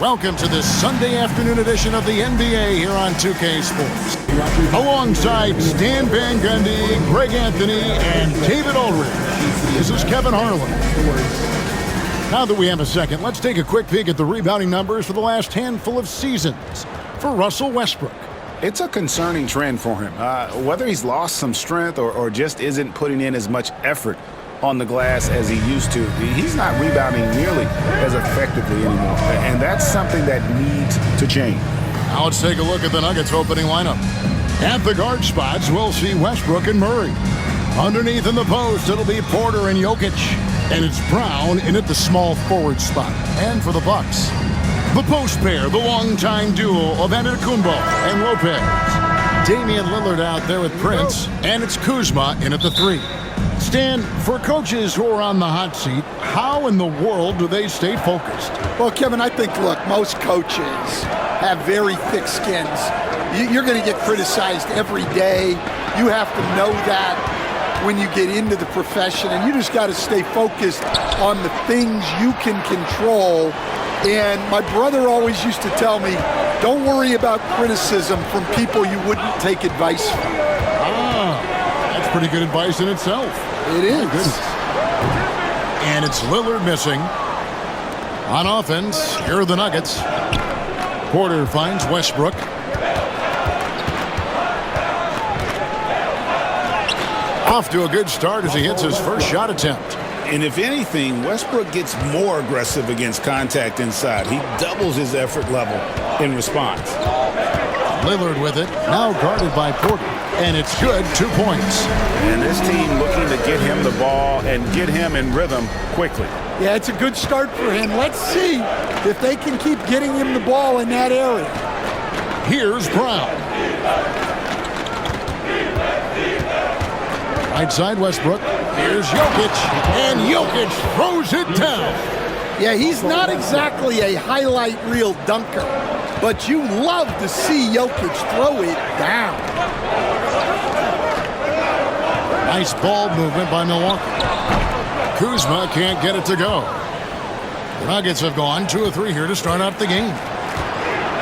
Welcome to this Sunday afternoon edition of the NBA here on 2K Sports. Alongside Stan Van Gundy, Greg Anthony, and David Ulrich, this is Kevin Harlan. Now that we have a second, let's take a quick peek at the rebounding numbers for the last handful of seasons for Russell Westbrook. It's a concerning trend for him. Whether he's lost some strength or just isn't putting in as much effort on the glass as he used to, he's not rebounding nearly as effectively anymore. And that's something that needs to change. Now let's take a look at the Nuggets opening lineup. At the guard spots, we'll see Westbrook and Murray. Underneath in the post, it'll be Porter and Jokic. And it's Brown in at the small forward spot. And for the Bucks, the post pair, the longtime duo of Antetokounmpo and Lopez. Damian Lillard out there with Prince, and it's Kuzma in at the 3. Stan, for coaches who are on the hot seat, how in the world do they stay focused? Well, Kevin, I think, look, most coaches have very thick skins. You're going to get criticized every day. You have to know that when you get into the profession, and you just got to stay focused on the things you can control. And my brother always used to tell me, don't worry about criticism from people you wouldn't take advice from. That's pretty good advice in itself. It is. And it's Lillard missing. On offense, here are the Nuggets. Porter finds Westbrook. Off to a good start as he hits his first shot attempt. And if anything, Westbrook gets more aggressive against contact inside. He doubles his effort level in response. Lillard with it, now guarded by Porter. And it's good, 2 points. And this team looking to get him the ball and get him in rhythm quickly. Yeah, it's a good start for him. Let's see if they can keep getting him the ball in that area. Here's Brown. Right side Westbrook. Here's Jokic. And Jokic throws it down. Yeah, he's not exactly a highlight reel dunker, but you love to see Jokic throw it down. Nice ball movement by Milwaukee. Kuzma can't get it to go. The Nuggets have gone 2 of 3 here to start out the game.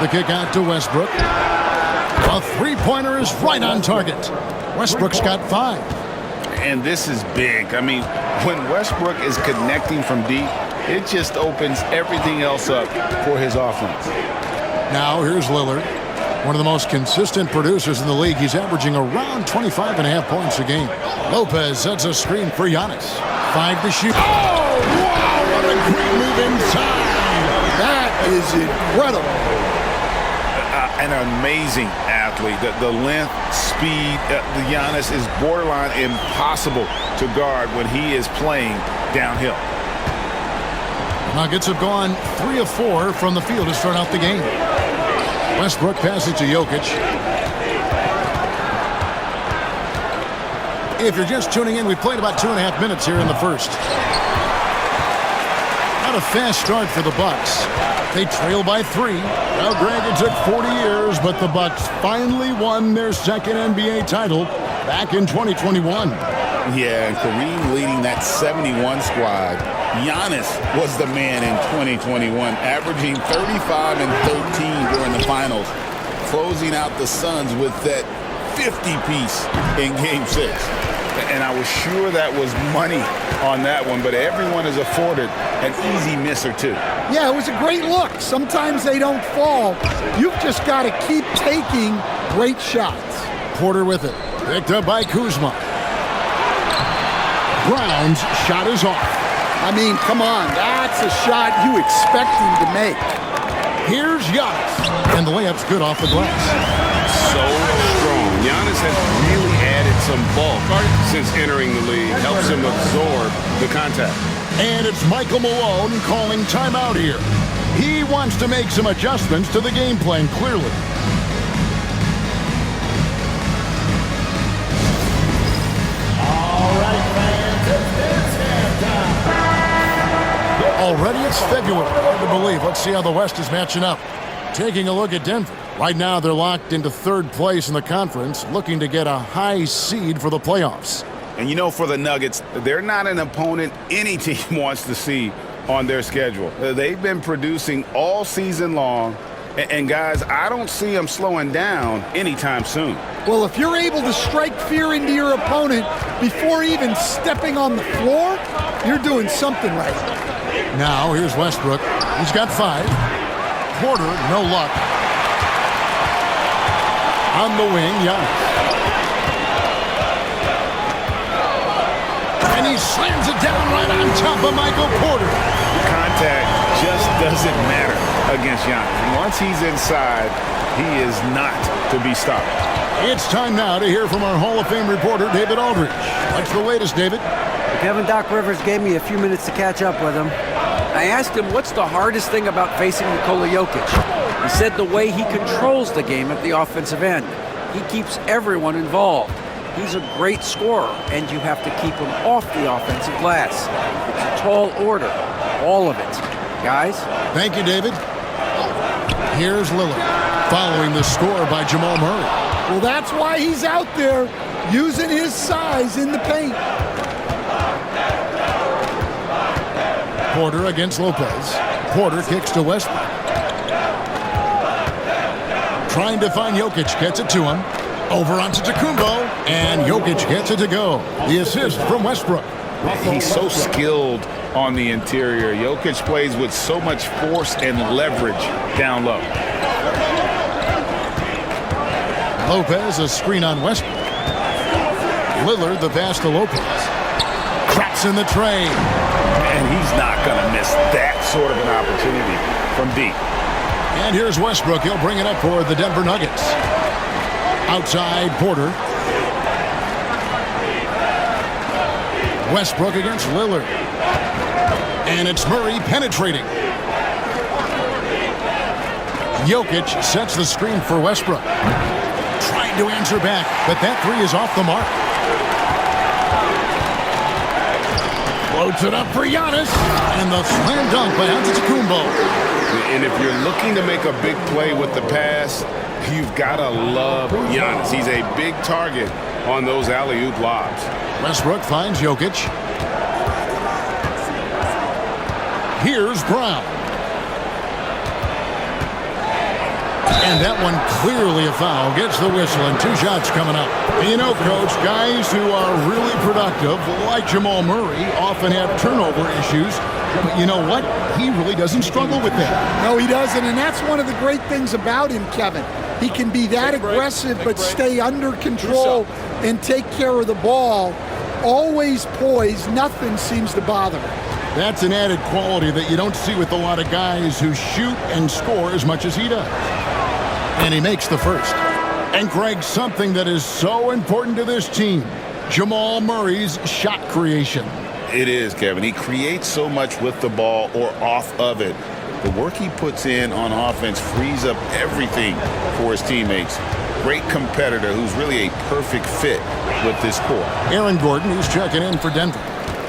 The kick out to Westbrook. A three-pointer is right on target. Westbrook's got 5. And this is big. I mean, when Westbrook is connecting from deep, it just opens everything else up for his offense. Now here's Lillard, one of the most consistent producers in the league. He's averaging around 25.5 points a game. Lopez sets a screen for Giannis. 5 to shoot. Oh, wow, what a great move inside. That is incredible. An amazing athlete. The length, speed, the Giannis is borderline impossible to guard when he is playing downhill. Nuggets have gone 3 of 4 from the field to start out the game. Westbrook passes to Jokic. If you're just tuning in, we played about 2.5 minutes here in the first. Not a fast start for the Bucks. They trail by 3. Well, Greg, it took 40 years, but the Bucks finally won their second NBA title back in 2021. Yeah, and Kareem leading that 71 squad. Giannis was the man in 2021, averaging 35 and 13 during the finals, closing out the Suns with that 50-piece in Game 6. And I was sure that was money on that one, but everyone is afforded an easy miss or 2. Yeah, it was a great look. Sometimes they don't fall. You've just got to keep taking great shots. Porter with it. Picked up by Kuzma. Brown's shot is off. I mean, come on. That's a shot you expect him to make. Here's Giannis. And the layup's good off the glass. So strong. Giannis has really added some bulk since entering the league. Helps him absorb the contact. And it's Michael Malone calling timeout here. He wants to make some adjustments to the game plan, clearly. Already it's February. Hard to believe. Let's see how the West is matching up. Taking a look at Denver. Right now, they're locked into 3rd place in the conference, looking to get a high seed for the playoffs. And you know, for the Nuggets, they're not an opponent any team wants to see on their schedule. They've been producing all season long. And guys, I don't see them slowing down anytime soon. Well, if you're able to strike fear into your opponent before even stepping on the floor, you're doing something right. Now, here's Westbrook. He's got 5. Porter, no luck. On the wing, Giannis. And he slams it down right on top of Michael Porter. Contact just doesn't matter against Giannis. Once he's inside, he is not to be stopped. It's time now to hear from our Hall of Fame reporter, David Aldridge. What's the latest, David? Kevin Doc Rivers gave me a few minutes to catch up with him. I asked him what's the hardest thing about facing Nikola Jokic. He said the way he controls the game at the offensive end. He keeps everyone involved. He's a great scorer, and you have to keep him off the offensive glass. It's a tall order, all of it. Guys? Thank you, David. Here's Lillard, following the score by Jamal Murray. Well, that's why he's out there using his size in the paint. Porter against Lopez. Porter kicks to Westbrook. Trying to find Jokic, gets it to him. Over onto Tacumbo, and Jokic gets it to go. The assist from Westbrook. He's so skilled on the interior. Jokic plays with so much force and leverage down low. Lopez, a screen on Westbrook. Lillard, the pass to Lopez. Traps in the tray. And he's not going to miss that sort of an opportunity from deep. And here's Westbrook. He'll bring it up for the Denver Nuggets. Outside, Porter. Westbrook against Lillard. And it's Murray penetrating. Jokic sets the screen for Westbrook. Trying to answer back, but that 3 is off the mark. Floats it up for Giannis. And the slam dunk by Antetokounmpo. And if you're looking to make a big play with the pass, you've got to love Giannis. He's a big target on those alley-oop lobs. Westbrook finds Jokic. Here's Brown. And that one clearly a foul. Gets the whistle, and 2 shots coming up. You know, Coach, guys who are really productive, like Jamal Murray, often have turnover issues. But you know what? He really doesn't struggle with that. No, he doesn't, and that's one of the great things about him, Kevin. He can be that aggressive but stay under control and take care of the ball. Always poised. Nothing seems to bother him. That's an added quality that you don't see with a lot of guys who shoot and score as much as he does. And he makes the first. And Greg, something that is so important to this team, Jamal Murray's shot creation. It is, Kevin. He creates so much with the ball or off of it. The work he puts in on offense frees up everything for his teammates. Great competitor who's really a perfect fit with this core. Aaron Gordon, who's checking in for Denver.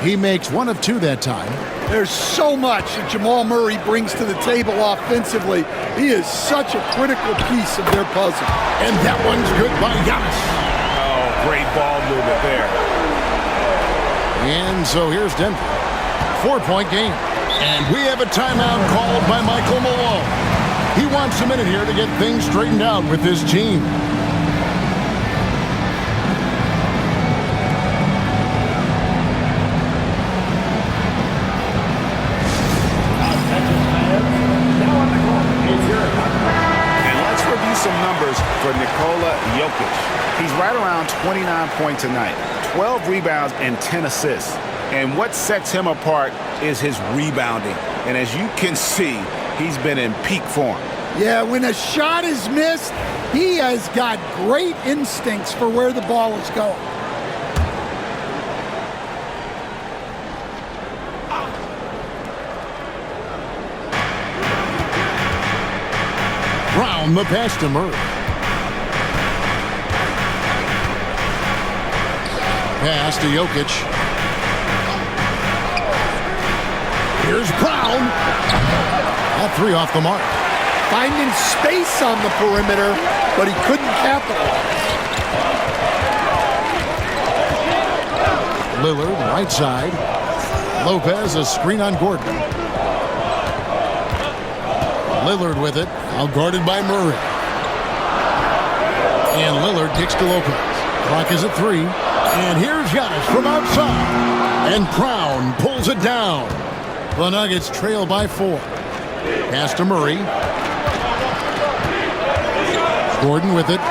He makes 1 of 2 that time. There's so much that Jamal Murray brings to the table offensively. He is such a critical piece of their puzzle. And that one's good by Giannis. Oh, great ball movement there. And so here's Denver. 4-point game. And we have a timeout called by Michael Malone. He wants a minute here to get things straightened out with his team. And let's review some numbers for Nikola Jokic. He's right around 29 points a night, 12 rebounds and 10 assists. And what sets him apart is his rebounding. And as you can see, he's been in peak form. Yeah, when a shot is missed, he has got great instincts for where the ball is going. Brown, the pass to Murray. Pass to Jokic. Here's Brown. That 3 off the mark. Finding space on the perimeter, but he couldn't capitalize. Lillard, right side. Lopez, a screen on Gordon. Lillard with it, now guarded by Murray. And Lillard kicks to Lopez. Clock is at 3. And here's Giannis from outside. And Brown pulls it down. The Nuggets trail by 4. Pass to Murray. Gordon with it.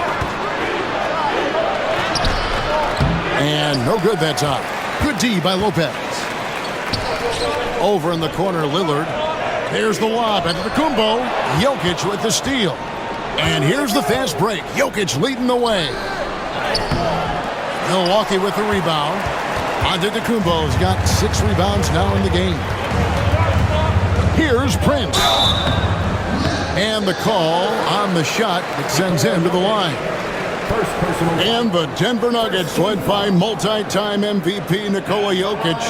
And no good that time. Good D by Lopez. Over in the corner, Lillard. There's the lob at the Kumbo. Jokic with the steal. And here's the fast break. Jokic leading the way. Milwaukee with the rebound. Antetokounmpo's got 6 rebounds now in the game. Here's Prince. And the call on the shot that sends him to the line. And the Denver Nuggets, led by multi-time MVP Nikola Jokic.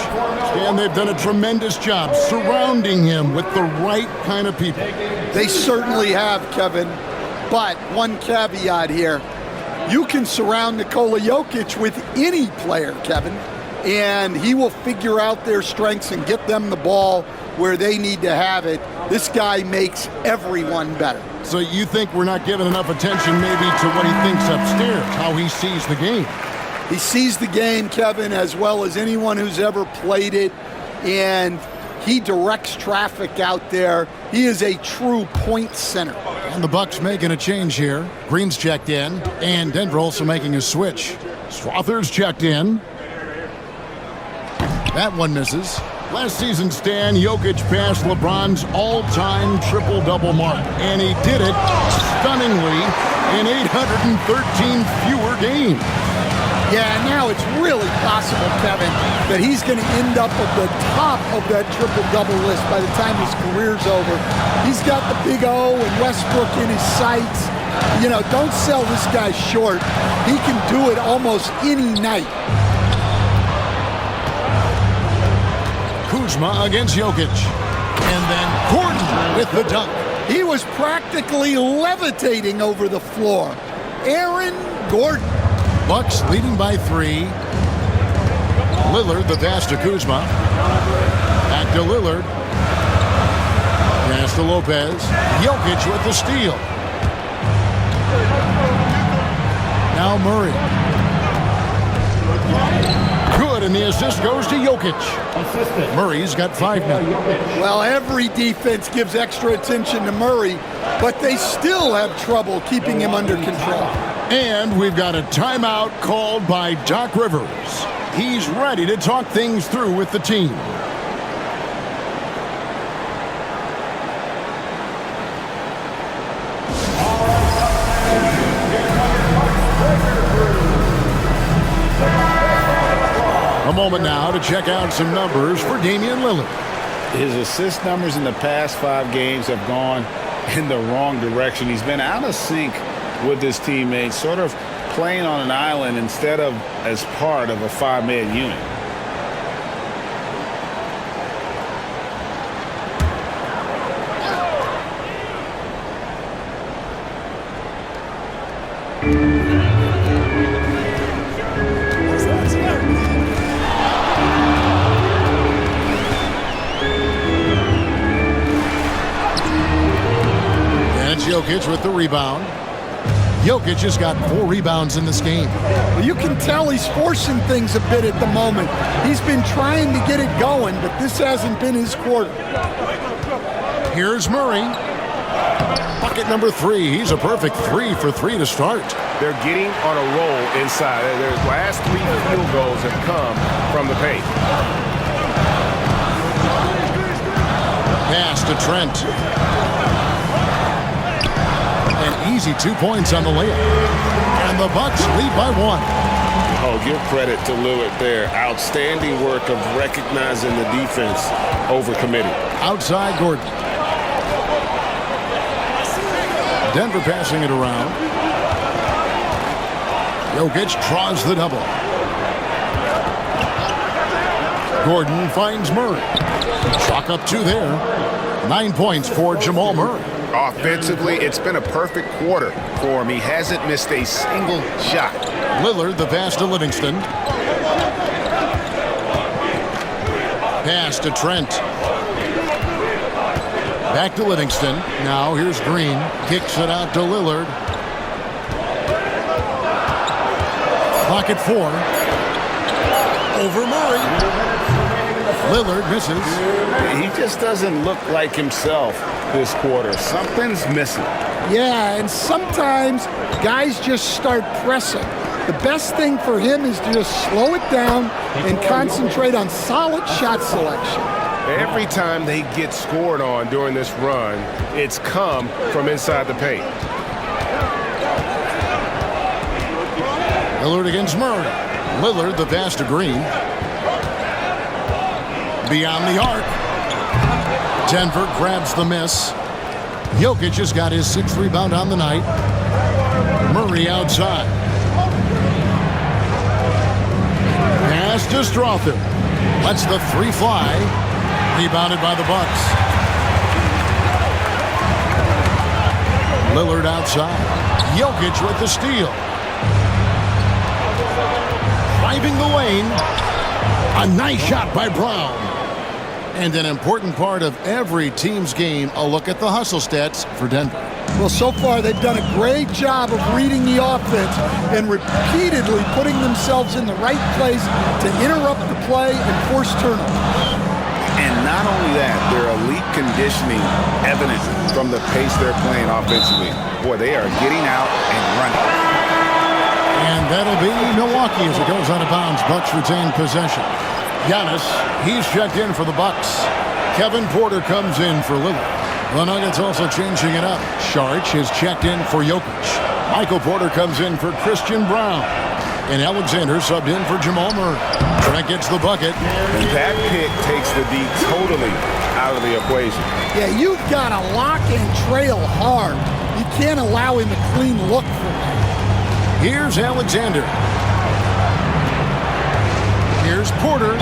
And they've done a tremendous job surrounding him with the right kind of people. They certainly have, Kevin. But one caveat here. You can surround Nikola Jokic with any player, Kevin, and he will figure out their strengths and get them the ball where they need to have it. This guy makes everyone better. So you think we're not giving enough attention maybe to what he thinks upstairs, how he sees the game? He sees the game, Kevin, as well as anyone who's ever played it, and he directs traffic out there. He is a true point center. And the Bucks making a change here. Green's checked in, and Denver also making a switch. Strother's checked in. That one misses. Last season, Stan, Jokic passed LeBron's all-time triple-double mark, and he did it stunningly in 813 fewer games. Yeah, now it's really possible, Kevin, that he's going to end up at the top of that triple-double list by the time his career's over. He's got the big O and Westbrook in his sights. You know, don't sell this guy short. He can do it almost any night. Kuzma against Jokic. And then Gordon with the dunk. He was practically levitating over the floor. Aaron Gordon. Bucks leading by 3. Lillard, the pass to Kuzma. Back to Lillard. Pass to Lopez. Jokic with the steal. Now Murray. Good, and the assist goes to Jokic. Murray's got 5 now. Well, every defense gives extra attention to Murray, but they still have trouble keeping him under control. And we've got a timeout called by Doc Rivers. He's ready to talk things through with the team. A moment now to check out some numbers for Damian Lillard. His assist numbers in the past 5 games have gone in the wrong direction. He's been out of sync with his teammates, sort of playing on an island instead of as part of a 5-man unit. And it's Jokic with the rebound. Jokic has got 4 rebounds in this game. Well, you can tell he's forcing things a bit at the moment. He's been trying to get it going, but this hasn't been his quarter. Here's Murray. Bucket number 3. He's a perfect 3 for 3 to start. They're getting on a roll inside. Their last 3 field goals have come from the paint. Pass to Trent. An easy 2 points on the layup. And the Bucks lead by 1. Oh, give credit to Lillard there. Outstanding work of recognizing the defense over committing. Outside Gordon. Denver passing it around. Jokic draws the double. Gordon finds Murray. Chalk up 2 there. 9 points for Jamal Murray. Offensively, it's been a perfect quarter for him. He hasn't missed a single shot. Lillard, the pass to Livingston. Pass to Trent. Back to Livingston. Now here's Green. Kicks it out to Lillard. Clock at 4. Over Murray. Lillard misses. He just doesn't look like himself this quarter. Something's missing. Yeah, and sometimes guys just start pressing. The best thing for him is to just slow it down and concentrate on solid shot selection. Every time they get scored on during this run, it's come from inside the paint. Lillard against Murray. Lillard, the pass to Green. Beyond the arc. Denver grabs the miss. Jokic has got his 6th rebound on the night. Murray outside. Pass to Strother. Lets the 3 fly. Rebounded by the Bucks. Lillard outside. Jokic with the steal. Driving the lane. A nice shot by Brown. And an important part of every team's game, a look at the hustle stats for Denver. Well, so far they've done a great job of reading the offense and repeatedly putting themselves in the right place to interrupt the play and force turnovers. And not only that, their elite conditioning evident from the pace they're playing offensively. Boy, they are getting out and running. And that'll be Milwaukee as it goes out of bounds. Bucks retain possession. Giannis, he's checked in for the Bucks. Kevin Porter comes in for Lillard. The Nuggets also changing it up. Saric is checked in for Jokic. Michael Porter comes in for Christian Brown. And Alexander subbed in for Jamal Murray. Trent gets the bucket. And that pick takes the D totally out of the equation. Yeah, you've got to lock and trail hard. You can't allow him a clean look for that. Here's Alexander. Here's Porter.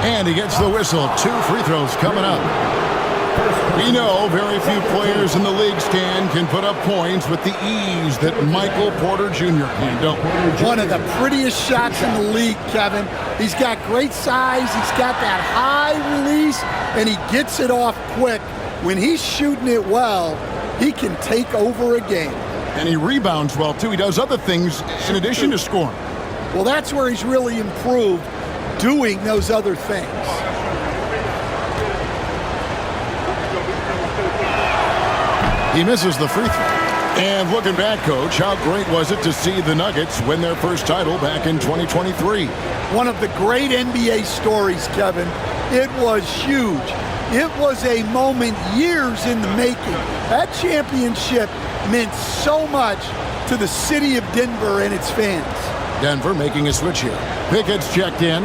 And he gets the whistle. 2 free throws coming up. We know very few players in the league stand can put up points with the ease that Michael Porter Jr. can, don't we? One of the prettiest shots in the league, Kevin. He's got great size. He's got that high release, and he gets it off quick. When he's shooting it well, he can take over a game. And he rebounds well, too. He does other things in addition to scoring. Well, that's where he's really improved, doing those other things. He misses the free throw. And looking back, Coach, how great was it to see the Nuggets win their first title back in 2023? One of the great NBA stories, Kevin. It was huge. It was a moment years in the making. That championship meant so much to the city of Denver and its fans. Denver making a switch here. Pickett's checked in.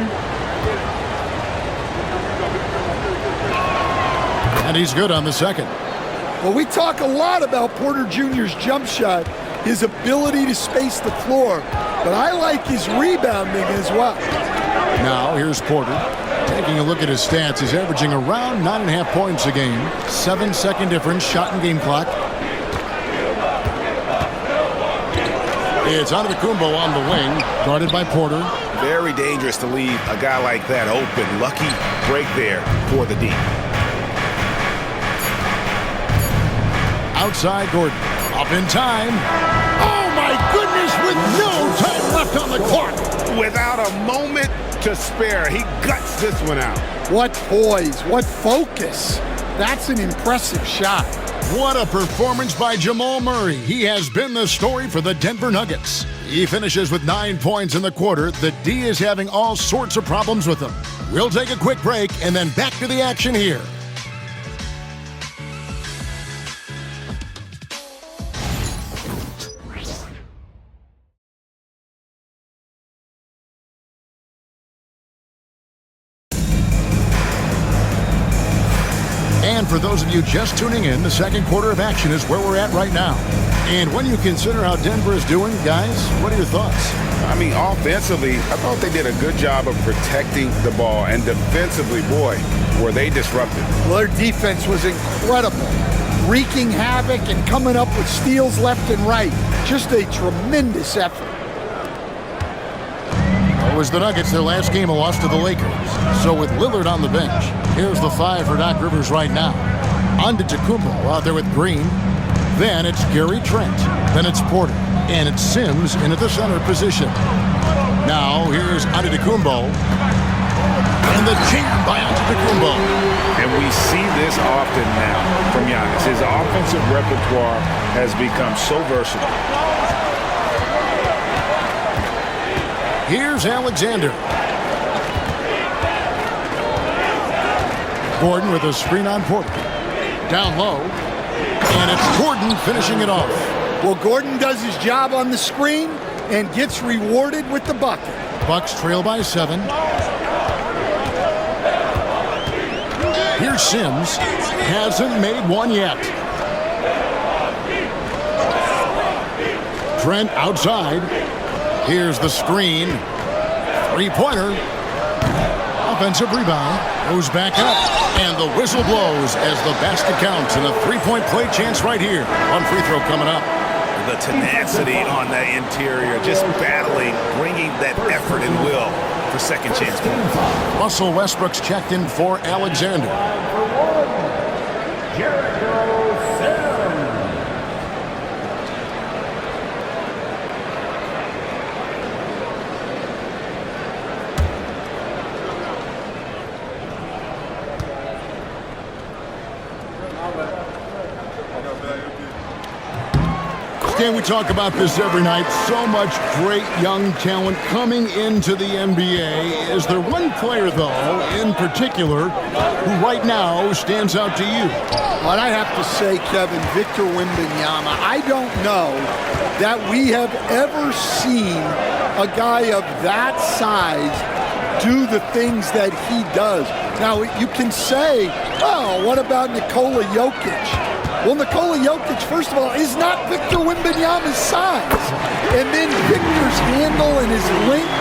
And he's good on the second. Well, we talk a lot about Porter Jr.'s jump shot, his ability to space the floor, but I like his rebounding as well. Now, here's Porter. Taking a look at his stats, he's averaging around 9.5 points a game. 7-second difference, shot and game clock. It's Antetokounmpo on the wing, guarded by Porter. Very dangerous to leave a guy like that open. Lucky break there for the D. Outside Gordon. Up in time. Oh, my goodness, with no time left on the clock. Without a moment to spare, he guts this one out. What poise, what focus. That's an impressive shot. What a performance by Jamal Murray. He has been the story for the Denver Nuggets. He finishes with 9 points in the quarter. The D is having all sorts of problems with him. We'll take a quick break and then back to the action here. And for those of you just tuning in, the second quarter of action is where we're at right now. And when you consider how Denver is doing, guys, what are your thoughts? I mean, offensively, I thought they did a good job of protecting the ball. And defensively, boy, were they disruptive. Well, their defense was incredible. Wreaking havoc and coming up with steals left and right. Just a tremendous effort. It was the Nuggets, their last game, a loss to the Lakers. So with Lillard on the bench, here's the 5 for Doc Rivers right now. Antetokounmpo out there with Green. Then it's Gary Trent. Then it's Porter. And it's Sims in at the center position. Now here's Antetokounmpo. And the jam by Antetokounmpo. And we see this often now from Giannis. His offensive repertoire has become so versatile. Here's Alexander. Gordon with a screen on Porter. Down low. And it's Gordon finishing it off. Well, Gordon does his job on the screen and gets rewarded with the bucket. Bucks trail by 7. Here's Sims. Hasn't made one yet. Trent outside. Here's the screen. Three-pointer. Offensive rebound. Goes back up. And the whistle blows as the basket counts. And a three-point play chance right here. One free throw coming up. The tenacity on the interior, just battling, bringing that effort and will for second chance points. Russell Westbrook's checked in for Alexander. And we talk about this every night. So much great young talent coming into the NBA. Is there one player, though, in particular, who right now stands out to you? Well, I have to say, Kevin, Victor Wembanyama. I don't know that we have ever seen a guy of that size do the things that he does. Now, you can say, oh, what about Nikola Jokic? Well, Nikola Jokic, first of all, is not Victor Wembanyama's size. And then Victor's handle and his length,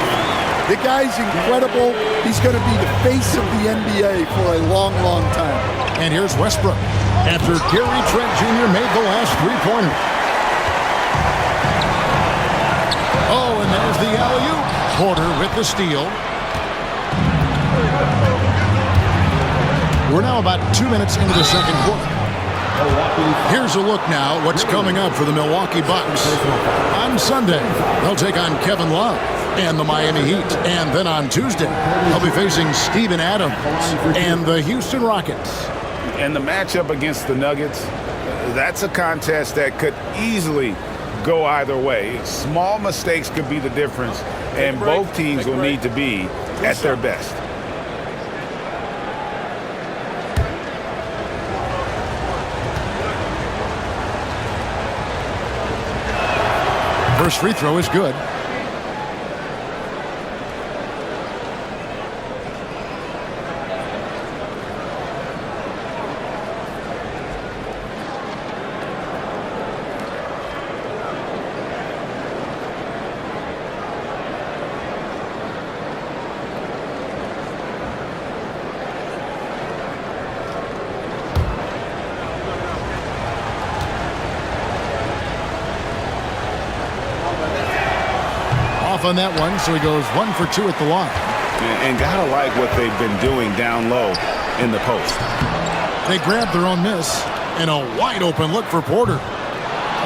the guy's incredible. He's going to be the face of the NBA for a long, long time. And here's Westbrook after Gary Trent Jr. made the last three-pointer. Oh, and there's the alley-oop. Porter with the steal. We're now about 2 minutes into the second quarter. Here's a look now what's coming up for the Milwaukee Bucks. On Sunday, they'll take on Kevin Love and the Miami Heat. And then on Tuesday, they'll be facing Steven Adams and the Houston Rockets. And the matchup against the Nuggets, that's a contest that could easily go either way. Small mistakes could be the difference, and both teams will need to be at their best. First free throw is good. On that one, so he goes 1 for 2 at the line. And gotta like what they've been doing down low in the post. They grabbed their own miss and a wide open look for Porter.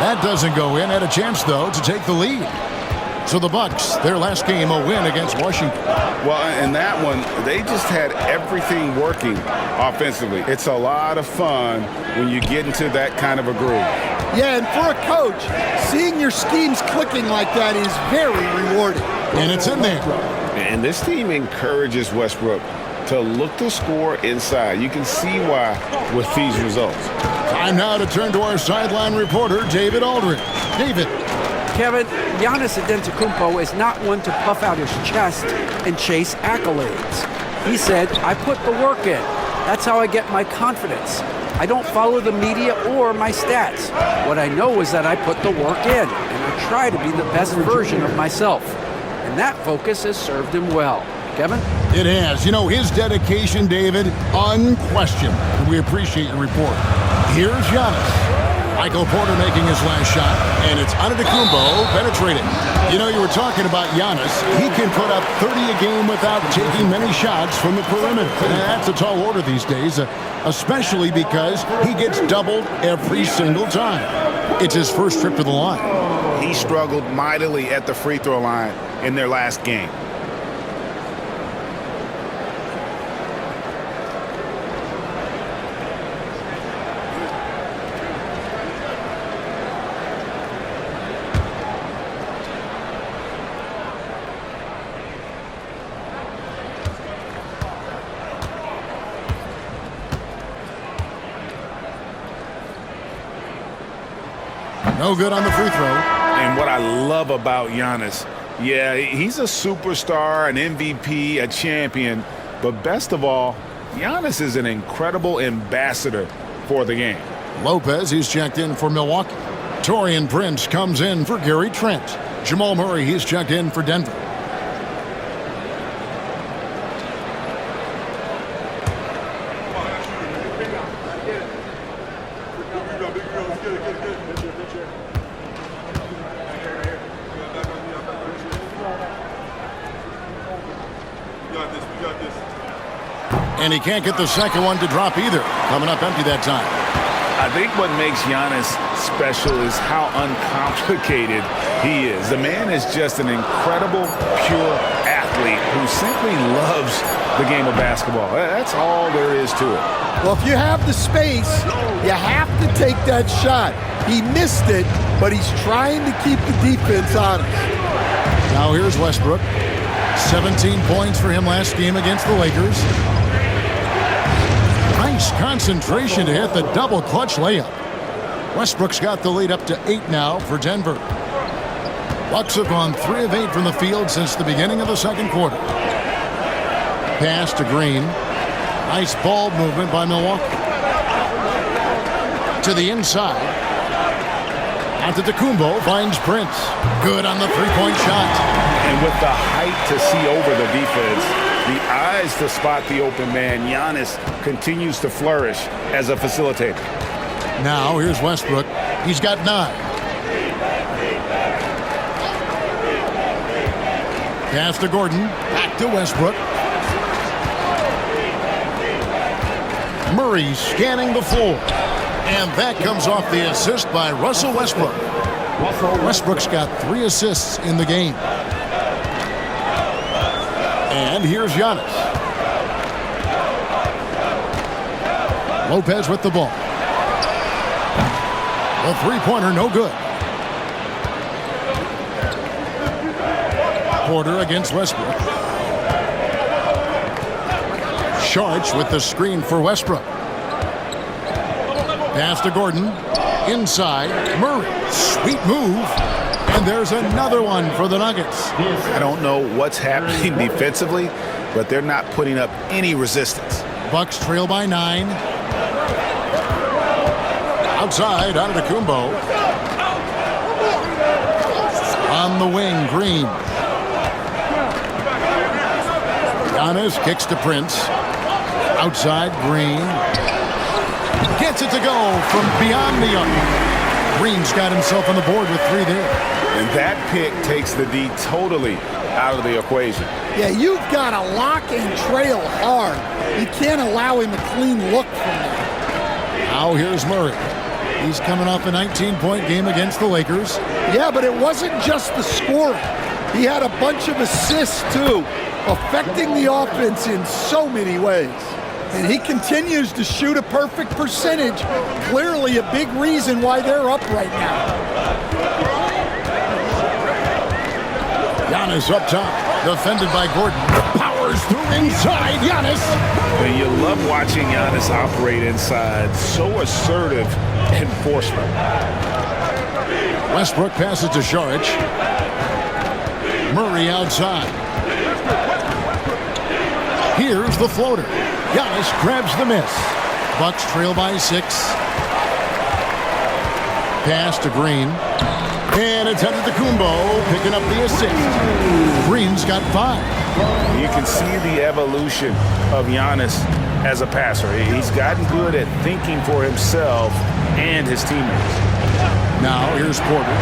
That doesn't go in. Had a chance though to take the lead. So the Bucks, their last game, a win against Washington. Well, in that one, they just had everything working offensively. It's a lot of fun when you get into that kind of a groove. Yeah, and for a coach, seeing your schemes clicking like that is very rewarding. And it's in there. And this team encourages Westbrook to look to score inside. You can see why with these results. Time now to turn to our sideline reporter, David Aldridge. David. Kevin, Giannis Antetokounmpo is not one to puff out his chest and chase accolades. He said, I put the work in. That's how I get my confidence. I don't follow the media or my stats. What I know is that I put the work in, and I try to be the best version of myself. And that focus has served him well. Kevin? It has. You know, his dedication, David, unquestioned. And we appreciate your report. Here's Giannis. Michael Porter making his last shot, and it's Antetokounmpo penetrating. You know, you were talking about Giannis. He can put up 30 a game without taking many shots from the perimeter. And that's a tall order these days, especially because he gets doubled every single time. It's his first trip to the line. He struggled mightily at the free throw line in their last game. No good on the free throw. And what I love about Giannis, yeah, he's a superstar, an MVP, a champion, but best of all, Giannis is an incredible ambassador for the game. Lopez, he's checked in for Milwaukee. Taurean Prince comes in for Gary Trent. Jamal Murray, he's checked in for Denver. And he can't get the second one to drop either. Coming up empty that time. I think what makes Giannis special is how uncomplicated he is. The man is just an incredible, pure athlete who simply loves the game of basketball. That's all there is to it. Well, if you have the space, you have to take that shot. He missed it, but he's trying to keep the defense honest. Now here's Westbrook. 17 points for him last game against the Lakers. Nice concentration to hit the double clutch layup. Westbrook's got the lead up to 8 now for Denver. Bucks have gone 3 of 8 from the field since the beginning of the second quarter. Pass to Green. Nice ball movement by Milwaukee. To the inside. Antetokounmpo finds Prince. Good on the three-point shot. And with the height to see over the defense, the eyes to spot the open man, Giannis continues to flourish as a facilitator. Now here's Westbrook. He's got 9. Pass to Gordon. Back to Westbrook. Murray scanning the floor. And that comes off the assist by Russell Westbrook. Westbrook's got 3 assists in the game. And here's Giannis. Lopez with the ball. The three-pointer no good. Porter against Westbrook. Sharch with the screen for Westbrook. Pass to Gordon. Inside. Murray. Sweet move. And there's another one for the Nuggets. I don't know what's happening defensively, but they're not putting up any resistance. Bucks trail by 9. Outside, Antetokounmpo. On the wing, Green. Giannis kicks to Prince. Outside, Green. Gets it to go from beyond the arc. Green's got himself on the board with 3 there. And that pick takes the D totally out of the equation. Yeah, you've got to lock and trail hard. You can't allow him a clean look from that. Now here's Murray. He's coming off a 19-point game against the Lakers. Yeah, but it wasn't just the scoring. He had a bunch of assists, too, affecting the offense in so many ways. And he continues to shoot a perfect percentage. Clearly a big reason why they're up right now. Giannis up top, defended by Gordon. Powers through inside, Giannis. And you love watching Giannis operate inside. So assertive and forceful. Westbrook passes to Saric. Murray outside. Here's the floater. Giannis grabs the miss. Bucks trail by 6. Pass to Green. And it's Antetokounmpo picking up the assist. Green's got 5. You can see the evolution of Giannis as a passer. He's gotten good at thinking for himself and his teammates. Now here's Porter,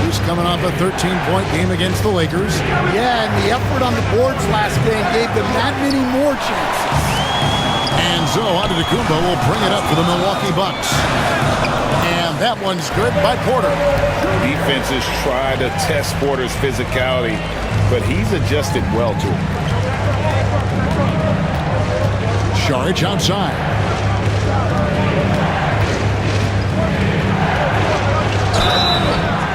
who's coming off a 13-point game against the Lakers. Yeah, and the effort on the boards last game gave them that many more chances. And so Antetokounmpo will bring it up for the Milwaukee Bucks. And that one's good by Porter. Defenses try to test Porter's physicality, but he's adjusted well to it. Saric outside.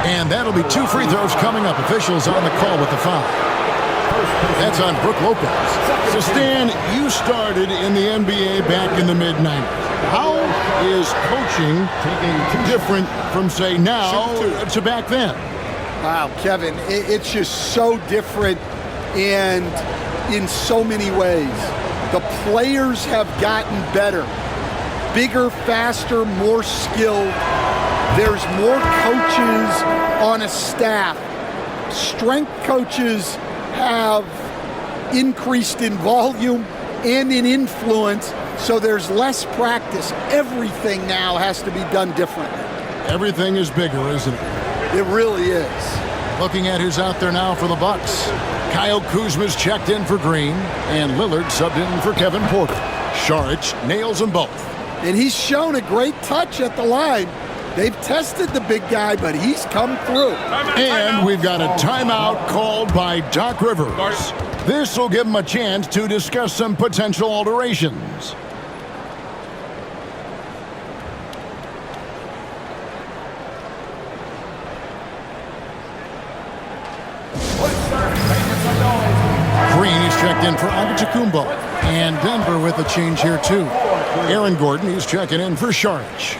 And that'll be 2 free throws coming up. Officials on the call with the foul. That's on Brook Lopez. So, Stan, you started in the NBA back in the mid-90s. How is coaching different from, say, now to back then? Wow, Kevin, it's just so different and in so many ways. The players have gotten better, bigger, faster, more skilled. There's more coaches on a staff. Strength coaches have increased in volume and in influence, so there's less practice. Everything now has to be done differently. Everything is bigger, isn't it? It really is. Looking at who's out there now for the Bucks. Kyle Kuzma's checked in for Green, and Lillard subbed in for Kevin Porter. Saric nails them both. And he's shown a great touch at the line. They've tested the big guy, but he's come through. And we've got a timeout called by Doc Rivers. This will give him a chance to discuss some potential alterations. Green is checked in for Antetokounmpo. And Denver with a change here, too. Aaron Gordon is checking in for Saric.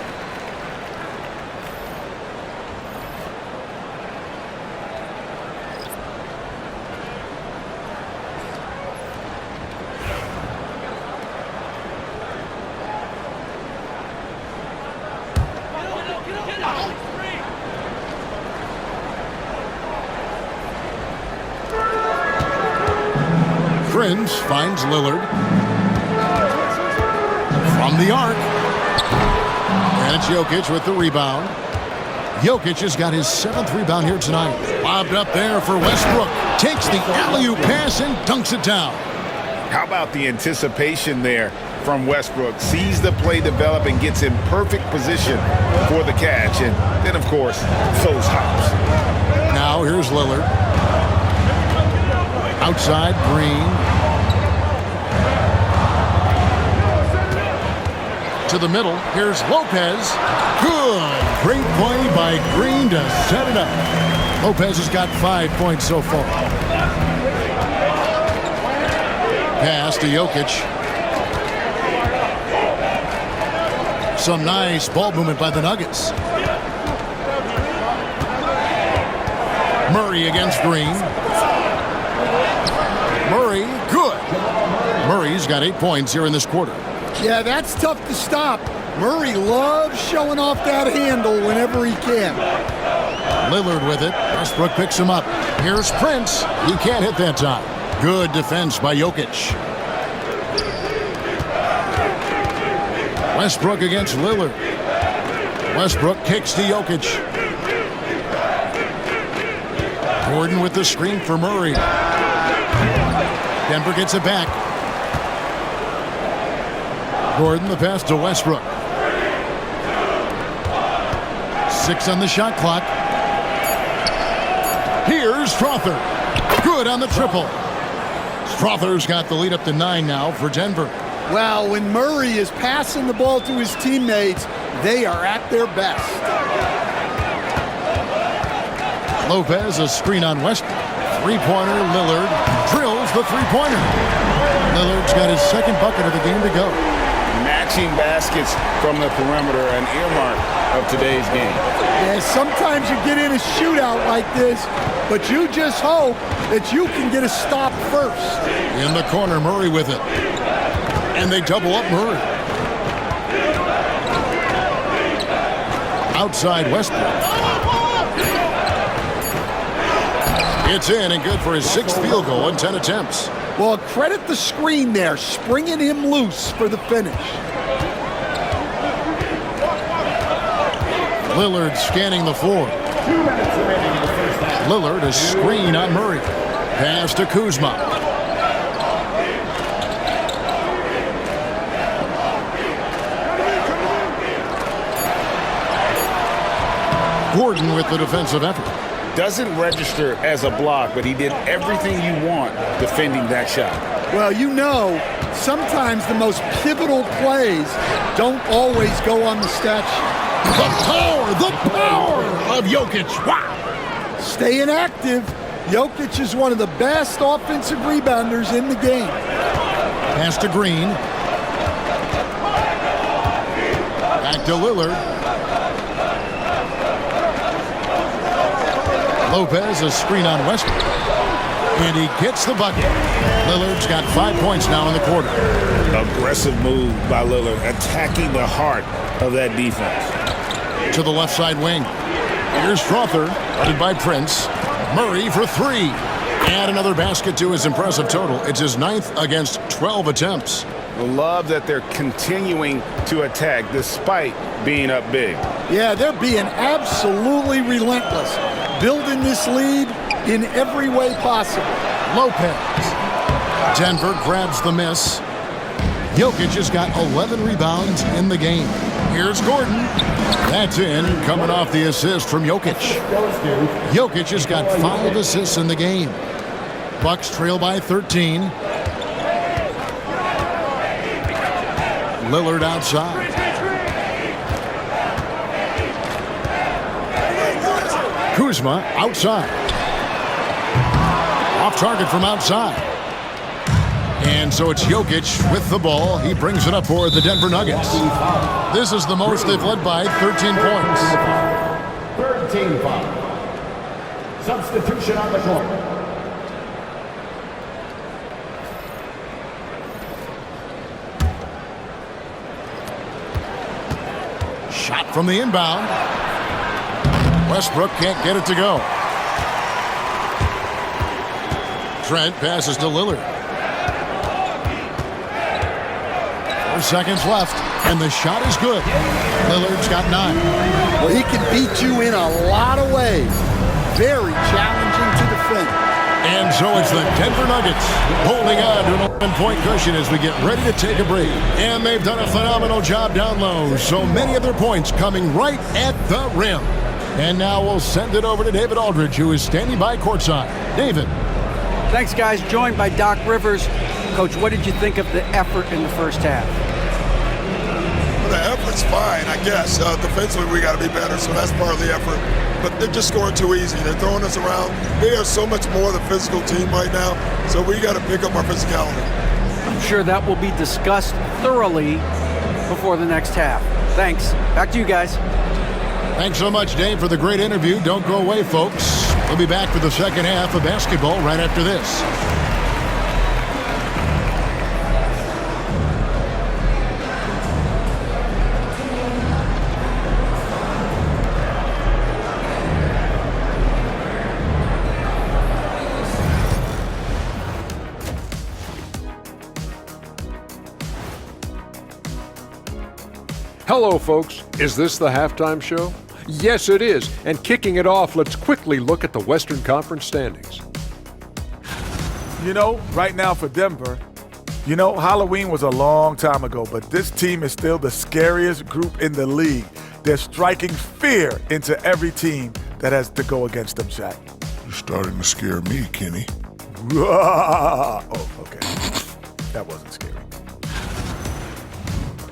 Prince finds Lillard from the arc. And it's Jokic with the rebound. Jokic has got his 7th rebound here tonight. Lobbed up there for Westbrook. Takes the alley-oop pass and dunks it down. How about the anticipation there from Westbrook? Sees the play develop and gets in perfect position for the catch. And then, of course, those hops. Now here's Lillard. Outside, Green. To the middle, here's Lopez. Good. Great play by Green to set it up. Lopez has got 5 points so far. Pass to Jokic. Some nice ball movement by the Nuggets. Murray against Green. Murray, good. Murray's got 8 points here in this quarter. Yeah, that's tough to stop. Murray loves showing off that handle whenever he can. Lillard with it. Westbrook picks him up. Here's Prince. He can't hit that time. Good defense by Jokic. Westbrook against Lillard. Westbrook kicks to Jokic. Gordon with the screen for Murray. Denver gets it back. Gordon the pass to Westbrook. 6 on the shot clock. Here's Strother. Good on the triple. Strother's got the lead up to 9 now for Denver. Well, when Murray is passing the ball to his teammates, they are at their best. Lopez, a screen on Westbrook. Three-pointer, Lillard drills the three-pointer. Lillard's got his 2nd bucket of the game to go. Matching baskets from the perimeter, an earmark of today's game. Yeah, sometimes you get in a shootout like this, but you just hope that you can get a stop first. In the corner, Murray with it. And they double up Murray. Outside Westbrook. It's in and good for his 6th field goal in 10 attempts. Well, credit the screen there, springing him loose for the finish. Lillard scanning the floor. Lillard a screen on Murray. Pass to Kuzma. Gordon with the defensive effort. Doesn't register as a block, but he did everything you want defending that shot. Well, you know, sometimes the most pivotal plays don't always go on the stat sheet. The power of Jokic. Wow. Staying active. Jokic is one of the best offensive rebounders in the game. Pass to Green. Back to Lillard. Lopez a screen on Westbrook. And he gets the bucket. Lillard's got 5 points now in the quarter. Aggressive move by Lillard, attacking the heart of that defense. To the left side wing. Here's Strother, guarded by Prince. Murray for three. And another basket to his impressive total. It's his 9th against 12 attempts. Love that they're continuing to attack despite being up big. Yeah, they're being absolutely relentless. Building this lead in every way possible. Lopez. Denver grabs the miss. Jokic has got 11 rebounds in the game. Here's Gordon. That's in, coming off the assist from Jokic. Jokic has got 5 assists in the game. Bucks trail by 13. Lillard outside. Kuzma outside. Off target from outside. And so it's Jokic with the ball. He brings it up for the Denver Nuggets. This is the most they've led by 13 points. Third team foul. Substitution on the court. Shot from the inbound. Westbrook can't get it to go. Trent passes to Lillard. 4 seconds left, and the shot is good. Lillard's got 9. Well, he can beat you in a lot of ways. Very challenging to defend. And so it's the Denver Nuggets holding on to an 11-point cushion as we get ready to take a break. And they've done a phenomenal job down low. So many of their points coming right at the rim. And now we'll send it over to David Aldridge, who is standing by courtside. David. Thanks, guys. Joined by Doc Rivers. Coach, what did you think of the effort in the first half? Well, the effort's fine, I guess. Defensively, we got to be better, so that's part of the effort. But they're just scoring too easy. They're throwing us around. They are so much more the physical team right now, so we got to pick up our physicality. I'm sure that will be discussed thoroughly before the next half. Thanks. Back to you guys. Thanks so much, Dave, for the great interview. Don't go away, folks. We'll be back for the second half of basketball right after this. Hello, folks. Is this the halftime show? Yes, it is. And kicking it off, let's quickly look at the Western Conference standings. You know, right now for Denver, you know, Halloween was a long time ago, but this team is still the scariest group in the league. They're striking fear into every team that has to go against them, Shaq. You're starting to scare me, Kenny. Oh, okay. That wasn't scary.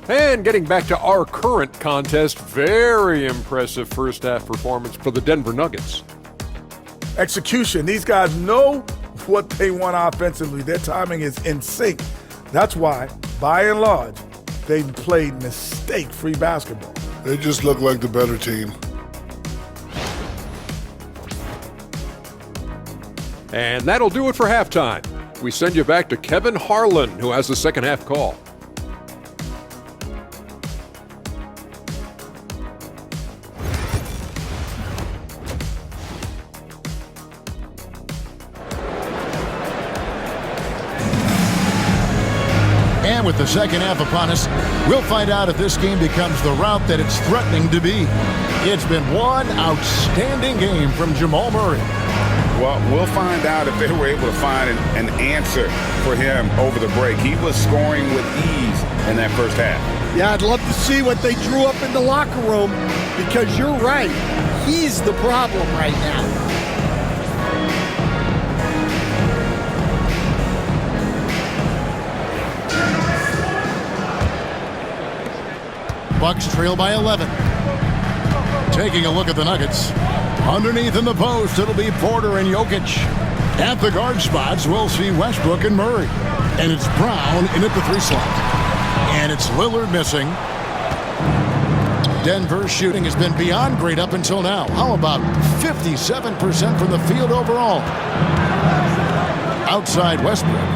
And getting back to our current contest, very impressive first half performance for the Denver Nuggets. Execution. These guys know what they want offensively. Their timing is in sync. That's why, by and large, they've played mistake-free basketball. They just look like the better team. And that'll do it for halftime. We send you back to Kevin Harlan, who has the second half call. And with the second half upon us, we'll find out if this game becomes the rout that it's threatening to be. It's been one outstanding game from Jamal Murray. Well, we'll find out if they were able to find an answer for him over the break. He was scoring with ease in that first half. Yeah, I'd love to see what they drew up in the locker room, because you're right. He's the problem right now. Bucks trail by 11. Taking a look at the Nuggets. Underneath in the post, it'll be Porter and Jokic. At the guard spots, we'll see Westbrook and Murray. And it's Brown in at the 3 slot. And it's Lillard missing. Denver's shooting has been beyond great up until now. How about 57% from the field overall? Outside Westbrook.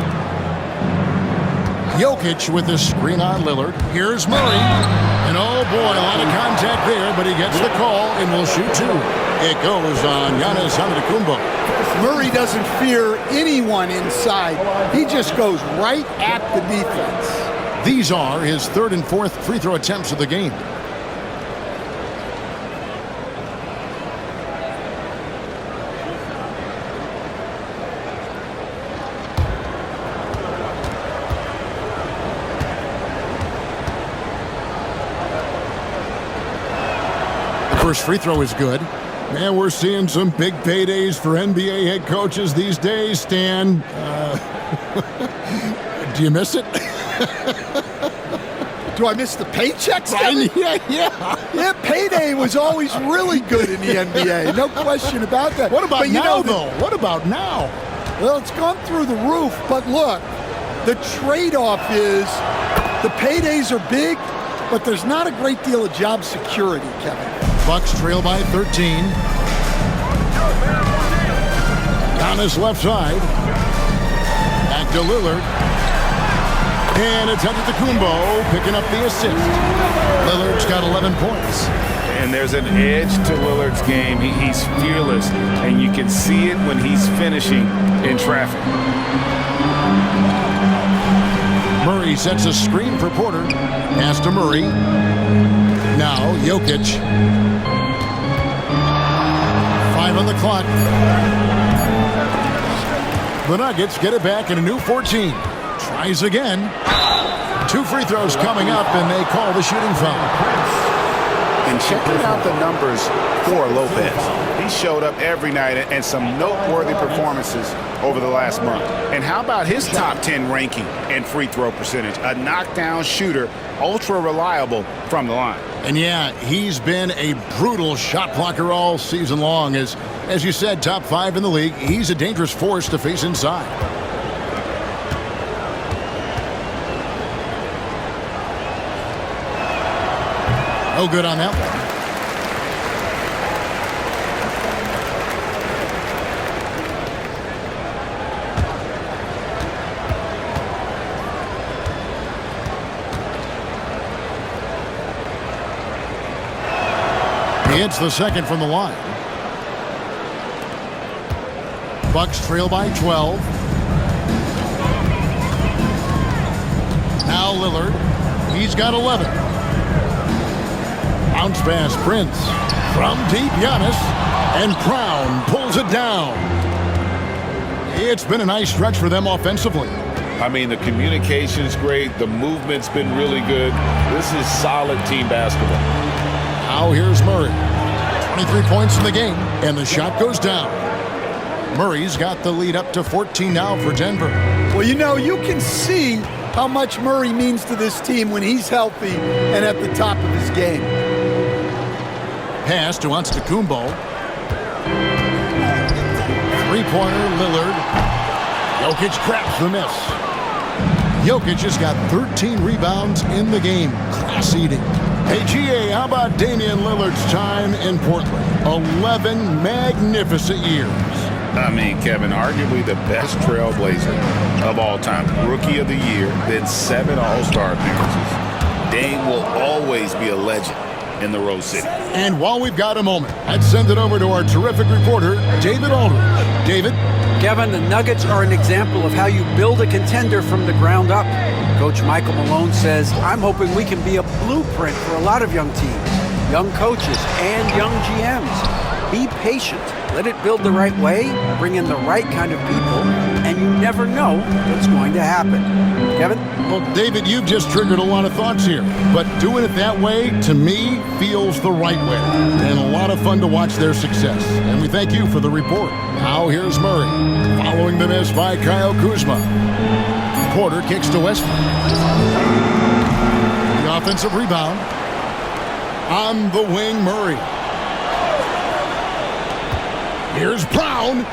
Jokic with the screen on Lillard. Here's Murray. And oh boy, a lot of contact there, but he gets the call and will shoot 2. It goes on Giannis Antetokounmpo. Murray doesn't fear anyone inside. He just goes right at the defense. These are his 3rd and 4th free throw attempts of the game. First free throw is good. Man, we're seeing some big paydays for NBA head coaches these days, Stan. Do you miss it? Do I miss the paychecks? Yeah. Payday was always really good in the NBA. No question about that. What about now, though? What about now? Well, it's gone through the roof. But look, the trade-off is the paydays are big, but there's not a great deal of job security, Kevin. Bucks trail by 13. Giannis left side. Back to Lillard. And it's Antetokounmpo picking up the assist. Lillard's got 11 points. And there's an edge to Lillard's game. He's fearless, and you can see it when he's finishing in traffic. Murray sets a screen for Porter. Pass to Murray. Now Jokic. 5 on the clock. The Nuggets get it back in a new 14. Tries again. 2 free throws coming up, and they call the shooting foul. And checking out the numbers for Lopez. He showed up every night and some noteworthy performances over the last month. And how about his top 10 ranking and free throw percentage? A knockdown shooter, ultra reliable from the line. And yeah, he's been a brutal shot blocker all season long. As you said, top 5 in the league. He's a dangerous force to face inside. No good on that one. He hits the second from the line. Bucks trail by 12. Now Lillard. He's got 11. Bounce pass, Prince. From deep, Giannis. And Brown pulls it down. It's been a nice stretch for them offensively. I mean, the communication's great. The movement's been really good. This is solid team basketball. Now here's Murray. 23 points in the game, and the shot goes down. Murray's got the lead up to 14 now for Denver. Well, you know, you can see how much Murray means to this team when he's healthy and at the top of his game. Pass to Antetokounmpo. Three-pointer, Lillard. Jokic grabs the miss. Jokic has got 13 rebounds in the game. Class eating. Hey, GA, how about Damian Lillard's time in Portland? 11 magnificent years. I mean, Kevin, arguably the best trailblazer of all time. Rookie of the year, then 7 All-Star appearances. Dame will always be a legend in the Rose City. And while we've got a moment, I'd send it over to our terrific reporter, David Aldridge. David? Kevin, the Nuggets are an example of how you build a contender from the ground up. Coach Michael Malone says, I'm hoping we can be a blueprint for a lot of young teams, young coaches, and young GMs. Be patient. Let it build the right way, bring in the right kind of people, and you never know what's going to happen. Kevin? Well, David, you've just triggered a lot of thoughts here. But doing it that way, to me, feels the right way. And a lot of fun to watch their success. And we thank you for the report. Now here's Murray, following the miss by Kyle Kuzma. Porter kicks to Westbrook. The offensive rebound. On the wing, Murray. Here's Brown.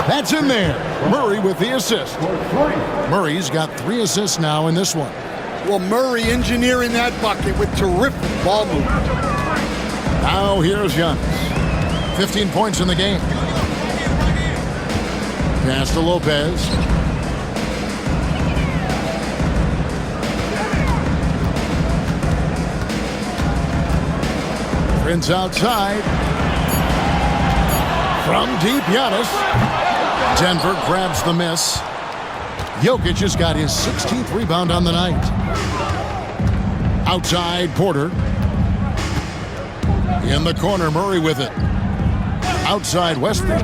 That's in there. Murray with the assist. Murray's got 3 assists now in this one. Well, Murray engineering that bucket with terrific ball movement. Now here's Giannis. 15 points in the game. Pass to Lopez. Prince outside. From deep, Giannis. Denver grabs the miss. Jokic has got his 16th rebound on the night. Outside, Porter. In the corner, Murray with it. Outside, Westbrook.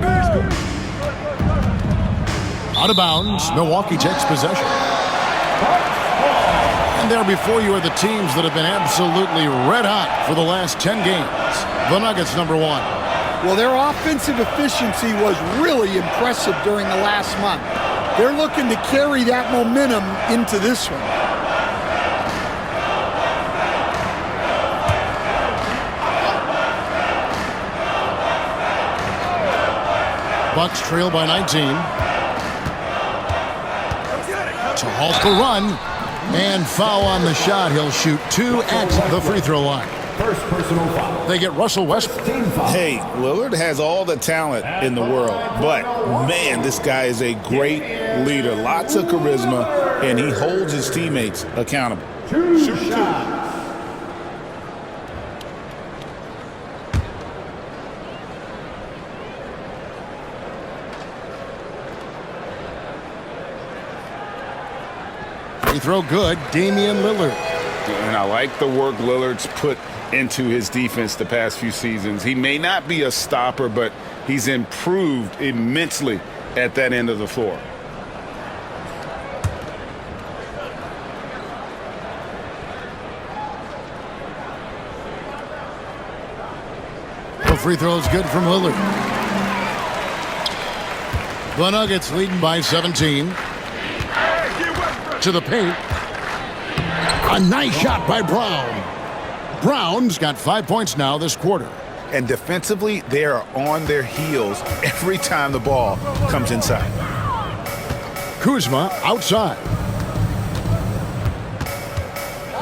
Out of bounds, Milwaukee takes possession. And there before you are the teams that have been absolutely red hot for the last 10 games. The Nuggets, number 1. Well, their offensive efficiency was really impressive during the last month. They're looking to carry that momentum into this one. Bucks trail by 19. To halt the run. And foul on the shot. He'll shoot 2 at the free throw line. First personal foul. They get Russell Westbrook. Hey, Lillard has all the talent in the world, but man, this guy is a great leader. Lots of charisma, and he holds his teammates accountable. Two shots. Free throw good. Damian Lillard. And I like the work Lillard's put into his defense the past few seasons. He may not be a stopper, but he's improved immensely at that end of the floor. The free throw is good from Lillard. The Nuggets leading by 17. To the paint. A nice shot by Brown. Brown's got 5 points now this quarter. And defensively, they are on their heels every time the ball comes inside. Kuzma outside.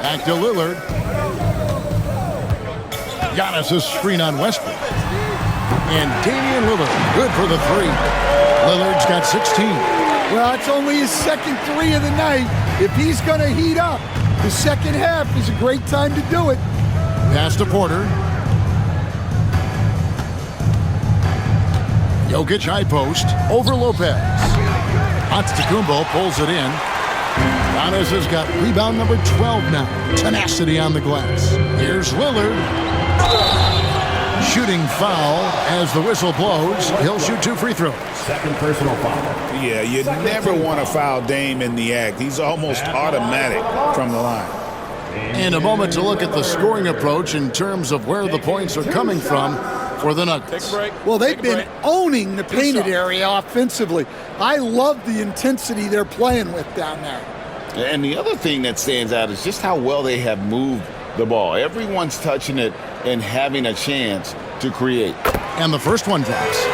Back to Lillard. Giannis' screen on Westbrook. And Damian Lillard, good for the 3. Lillard's got 16. Well, it's only his second 3 of the night. If he's going to heat up, the second half is a great time to do it. Pass to Porter. Jokic high post over Lopez. Antetokounmpo pulls it in. Giannis has got rebound number 12 now. Tenacity on the glass. Here's Lillard. Shooting foul as the whistle blows. He'll shoot 2 free throws. Second personal foul. Yeah, you never want to foul Dame in the act. He's almost automatic from the line. And a moment to look at the scoring approach in terms of where the points are coming from for the Nuggets. Well, they've been owning the painted area offensively. I love the intensity they're playing with down there. And the other thing that stands out is just how well they have moved the ball. Everyone's touching it and having a chance to create. And the first one drops.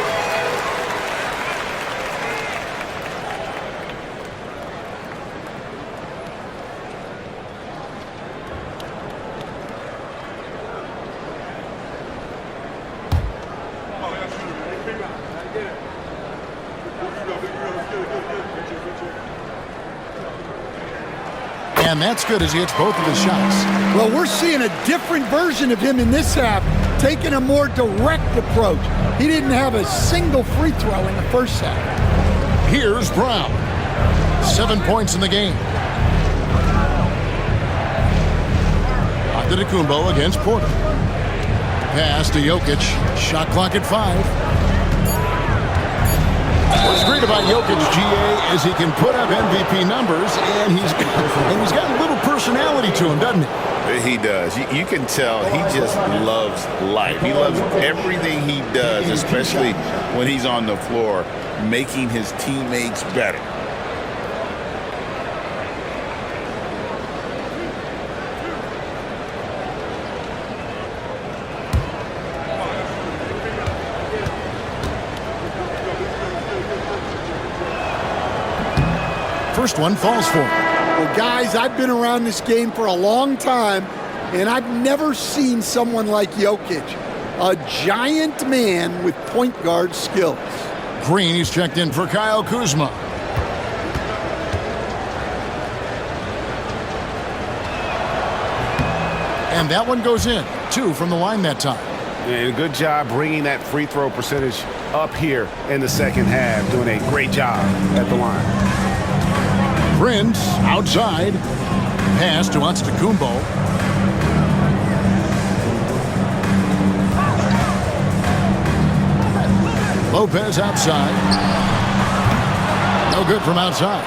And that's good as he hits both of his shots. Well, we're seeing a different version of him in this half, taking a more direct approach. He didn't have a single free throw in the first half. Here's Brown. 7 points in the game. Antetokounmpo against Porter. Pass to Jokic. Shot clock at 5. What's great about Jokic, GA, is he can put up MVP numbers, and he's got a little personality to him, doesn't he? He does. You can tell he just loves life. He loves everything he does, especially when he's on the floor, making his teammates better. First one falls for him. Well, guys, I've been around this game for a long time, and I've never seen someone like Jokic, a giant man with point guard skills. Green, he's checked in for Kyle Kuzma. And that one goes in. 2 from the line that time. And good job bringing that free throw percentage up here in the second half. Doing a great job at the line. Prince outside. Pass to Antetokounmpo. Lopez outside. No good from outside.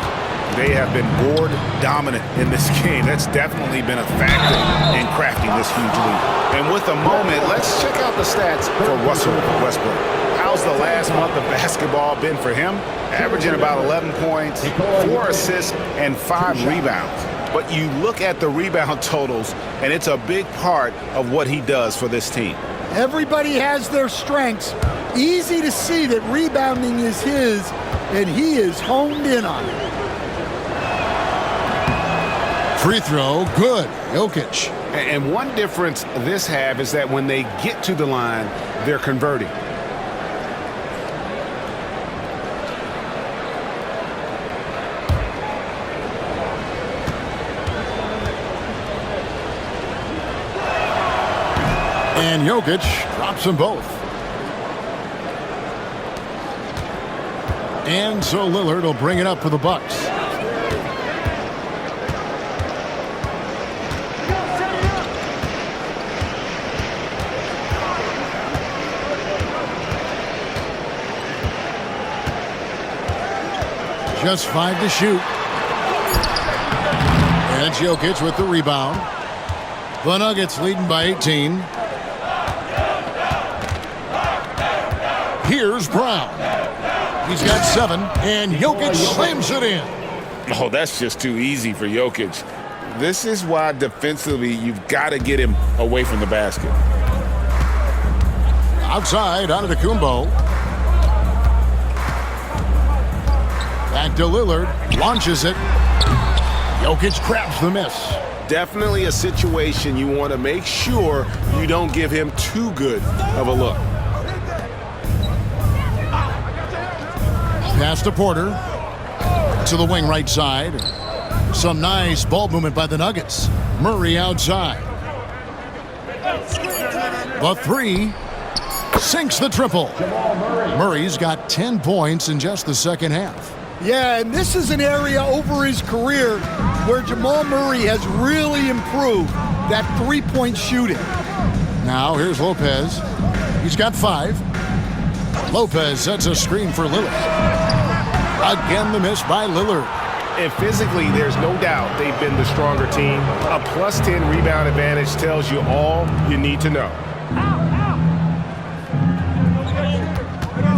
They have been board dominant in this game. That's definitely been a factor in crafting this huge lead. And with a moment, let's check out the stats for Russell Westbrook. How's the last month of basketball been for him? Averaging about 11 points, 4 assists, and 5 rebounds. But you look at the rebound totals, and it's a big part of what he does for this team. Everybody has their strengths. Easy to see that rebounding is his, and he is honed in on it. Free throw, good. Jokic. And one difference this half is that when they get to the line, they're converting. And Jokic drops them both. And so Lillard will bring it up for the Bucks. Just 5 to shoot. And it's Jokic with the rebound. The Nuggets leading by 18. Here's Brown. He's got 7, and Jokic slams it in. Oh, that's just too easy for Jokic. This is why defensively you've got to get him away from the basket. Outside, Antetokounmpo. Back to Lillard. Launches it. Jokic grabs the miss. Definitely a situation you want to make sure you don't give him too good of a look. Pass to Porter. To the wing right side. Some nice ball movement by the Nuggets. Murray outside. The 3 sinks the triple. Murray's got 10 points in just the second half. Yeah, and this is an area over his career where Jamal Murray has really improved that three-point shooting. Now here's Lopez. He's got 5. Lopez sets a screen for Lillard. Again, the miss by Lillard. And physically, there's no doubt they've been the stronger team. A +10 rebound advantage tells you all you need to know.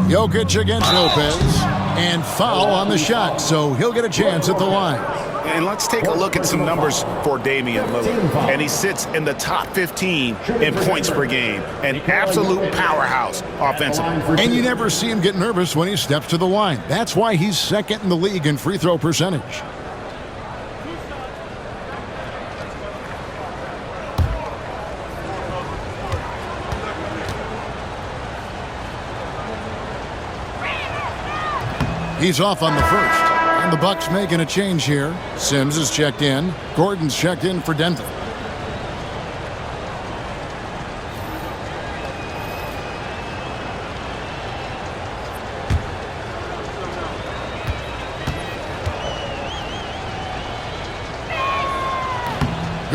Jokic against Lopez. And foul on the shot, so he'll get a chance at the line. And let's take a look at some numbers for Damian Lillard. And he sits in the top 15 in points per game. An absolute powerhouse offensively. And you never see him get nervous when he steps to the line. That's why he's second in the league in free throw percentage. He's off on the first. And the Bucks making a change here. Sims is checked in. Gordon's checked in for Denver.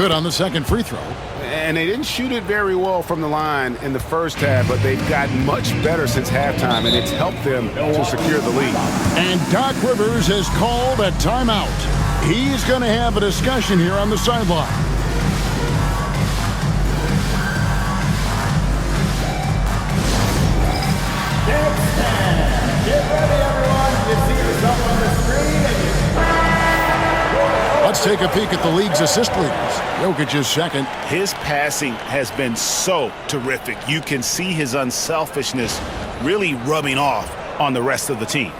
Good on the second free throw. And they didn't shoot it very well from the line in the first half, but they've gotten much better since halftime, and it's helped them to secure the lead. And Doc Rivers has called a timeout. He's going to have a discussion here on the sideline. Get ready, everyone. You see yourself on the screen. Let's take a peek at the league's assist leaders. Jokic is second. His passing has been so terrific. You can see his unselfishness really rubbing off on the rest of the team.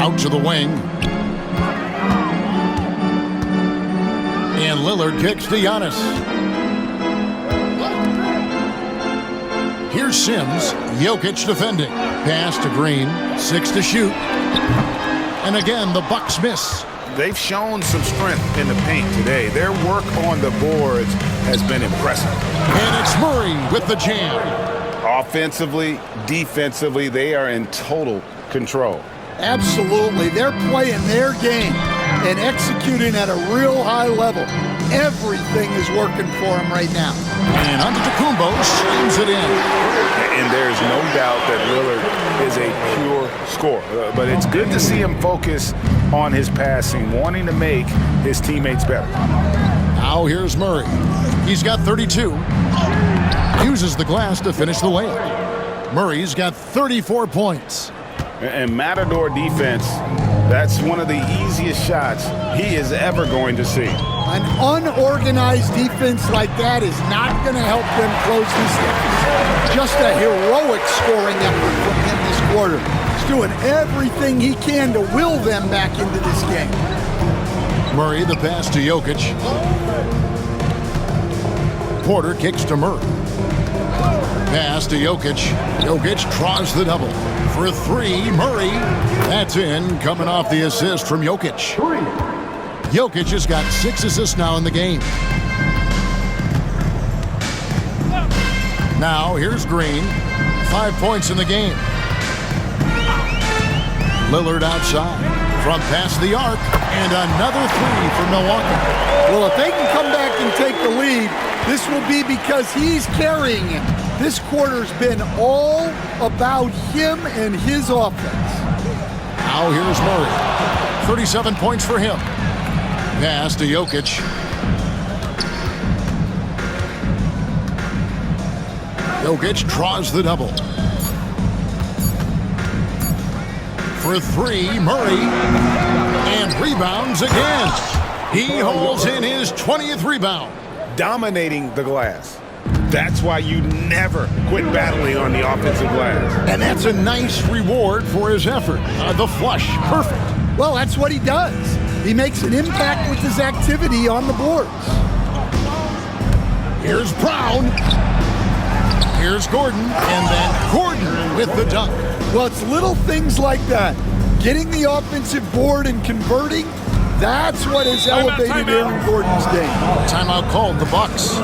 Out to the wing. And Lillard kicks to Giannis. Here's Sims. Jokic defending. Pass to Green. 6 to shoot. And again, the Bucks miss. They've shown some strength in the paint today. Their work on the boards has been impressive. And it's Murray with the jam. Offensively, defensively, they are in total control. Absolutely. They're playing their game and executing at a real high level. Everything is working for them right now. And Antetokounmpo slams it in. And there's no doubt that Lillard is a pure scorer. But it's good to see him focus on his passing, wanting to make his teammates better. Now here's Murray. He's got 32. Uses the glass to finish the layup. Murray's got 34 points. And Matador defense, that's one of the easiest shots he is ever going to see. An unorganized defense like that is not going to help them close this game. Just a heroic scoring effort from him this quarter. He's doing everything he can to will them back into this game. Murray, the pass to Jokic. Porter kicks to Murray. Pass to Jokic. Jokic draws the double. For 3, Murray. That's in, coming off the assist from Jokic. Jokic has got 6 assists now in the game. Now, here's Green. 5 points in the game. Lillard outside. From past the arc. And another 3 for Milwaukee. Well, if they can come back and take the lead, this will be because he's carrying it. This quarter's been all about him and his offense. Now here's Murray. 37 points for him. Pass to Jokic. Jokic draws the double. For 3, Murray. And rebounds again. He hauls in his 20th rebound. Dominating the glass. That's why you never quit battling on the offensive glass. And that's a nice reward for his effort. The flush, perfect. Well, that's what he does. He makes an impact with his activity on the boards. Here's Brown. Here's Gordon. And then Gordon with the dunk. Well, it's little things like that. Getting the offensive board and converting, that's what has elevated Aaron Gordon's game. Timeout called, the Bucks.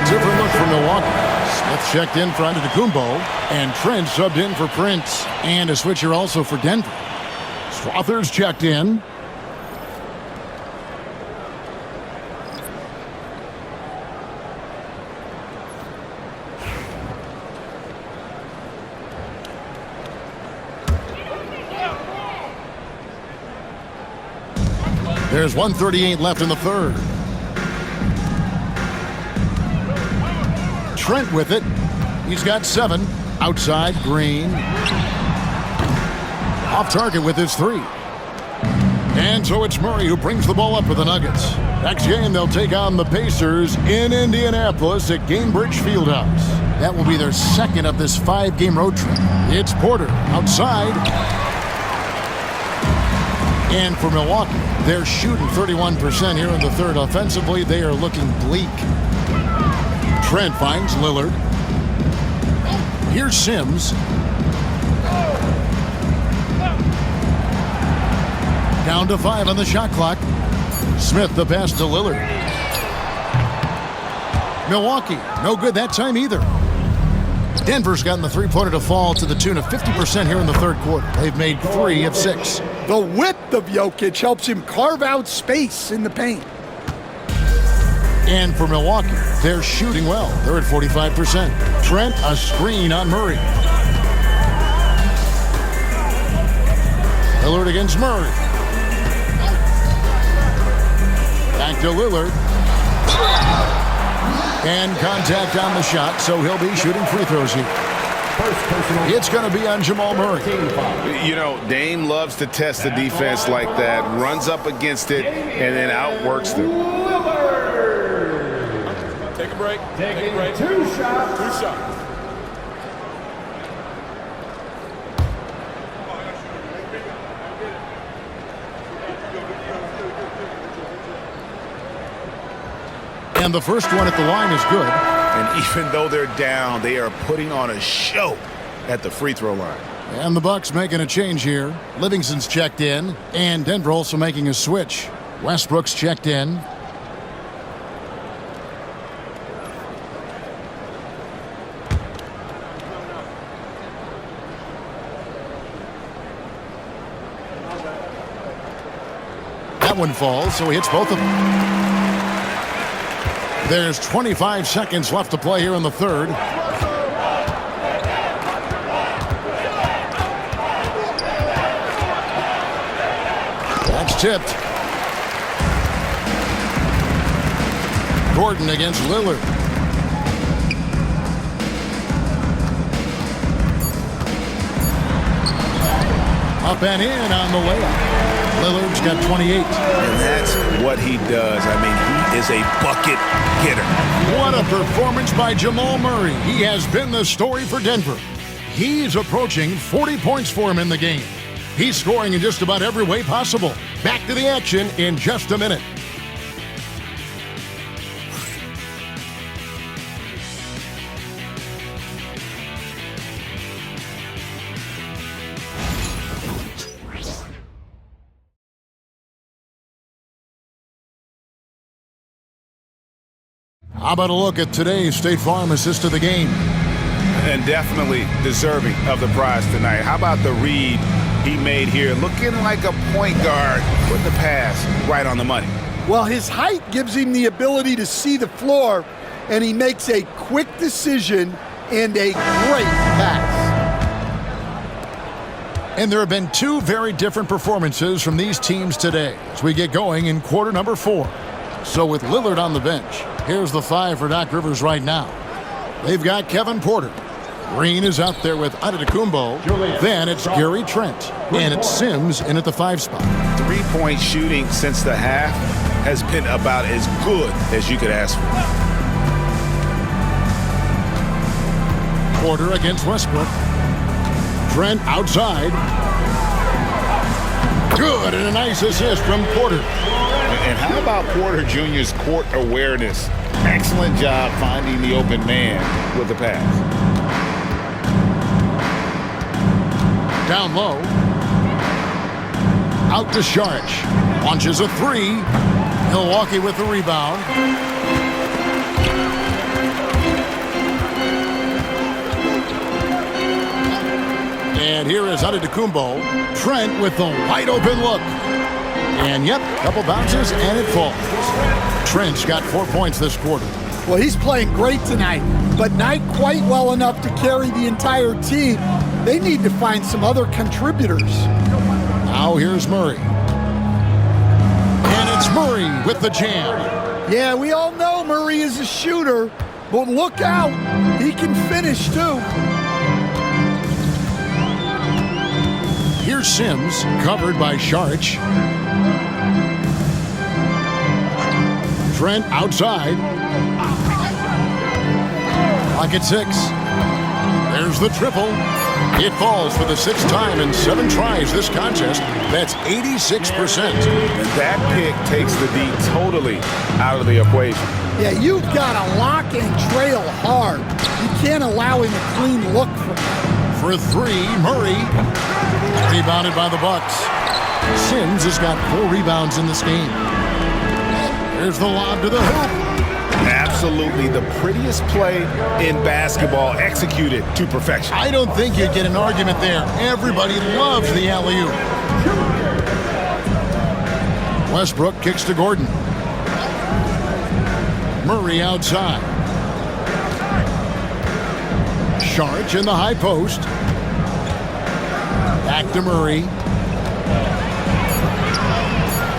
Different look for Milwaukee. Smith checked in for Antetokounmpo, and Trent subbed in for Prince. And a switcher also for Denver. Swathers checked in. There's 1:38 left in the third. Trent with it. He's got 7. Outside, Green. Off target with his 3. And so it's Murray who brings the ball up for the Nuggets. Next game, they'll take on the Pacers in Indianapolis at Gainbridge Fieldhouse. That will be their second of this 5-game road trip. It's Porter outside. And for Milwaukee, they're shooting 31% here in the third. Offensively, they are looking bleak. Trent finds Lillard. Here's Sims. Down to 5 on the shot clock. Smith the pass to Lillard. Milwaukee, no good that time either. Denver's gotten the three-pointer to fall to the tune of 50% here in the third quarter. They've made 3 of 6. The width of Jokic helps him carve out space in the paint. And for Milwaukee, they're shooting well. They're at 45%. Trent, a screen on Murray. Lillard against Murray. Back to Lillard. And contact on the shot, so he'll be shooting free throws here. It's going to be on Jamal Murray. You know, Dame loves to test the defense like that, runs up against it, and then outworks them. Take a break. Take a break. 2 shots. 2 shots. And the first one at the line is good. And even though they're down, they are putting on a show at the free throw line. And the Bucks making a change here. Livingston's checked in, and Denver also making a switch. Westbrook's checked in. That one falls, so he hits both of them. There's 25 seconds left to play here in the third. That's tipped. Gordon against Lillard. Up and in on the layup. Lillard's got 28. And that's what he does. I mean, he is a bucket getter. What a performance by Jamal Murray. He has been the story for Denver. He's approaching 40 points for him in the game. He's scoring in just about every way possible. Back to the action in just a minute. How about a look at today's State Farm assist of the game? And definitely deserving of the prize tonight. How about the read he made here? Looking like a point guard with the pass right on the money. Well, his height gives him the ability to see the floor, and he makes a quick decision and a great pass. And there have been 2 very different performances from these teams today as we get going in quarter number 4. So with Lillard on the bench, here's the 5 for Doc Rivers right now. They've got Kevin Porter. Green is out there with Antetokounmpo. Then it's Gary Trent. And it's Sims in at the 5 spot. 3-point shooting since the half has been about as good as you could ask for. Porter against Westbrook. Trent outside. Good, and a nice assist from Porter. And how about Porter Jr.'s court awareness? Excellent job finding the open man with the pass. Down low. Out to Saric. Launches a 3. Milwaukee with the rebound. And here is Antetokounmpo. Trent with the wide open look. And yep, couple bounces and it falls. Trent's got 4 points this quarter. Well, he's playing great tonight, but not quite well enough to carry the entire team. They need to find some other contributors. Now here's Murray. And it's Murray with the jam. Yeah, we all know Murray is a shooter, but look out. He can finish too. Here's Sims, covered by Saric. Trent outside. Clock at 6. There's the triple. It falls for the 6th time in 7 tries this contest. That's 86%. And that pick takes the D totally out of the equation. Yeah, you've got to lock and trail hard. You can't allow him a clean look from him. For 3, Murray. Rebounded by the Bucks. Sims has got 4 rebounds in this game. There's the lob to the hoop. Absolutely the prettiest play in basketball, executed to perfection. I don't think you'd get an argument there. Everybody loves the alley-oop. Westbrook kicks to Gordon. Murray outside. Sharch in the high post. Back to Murray.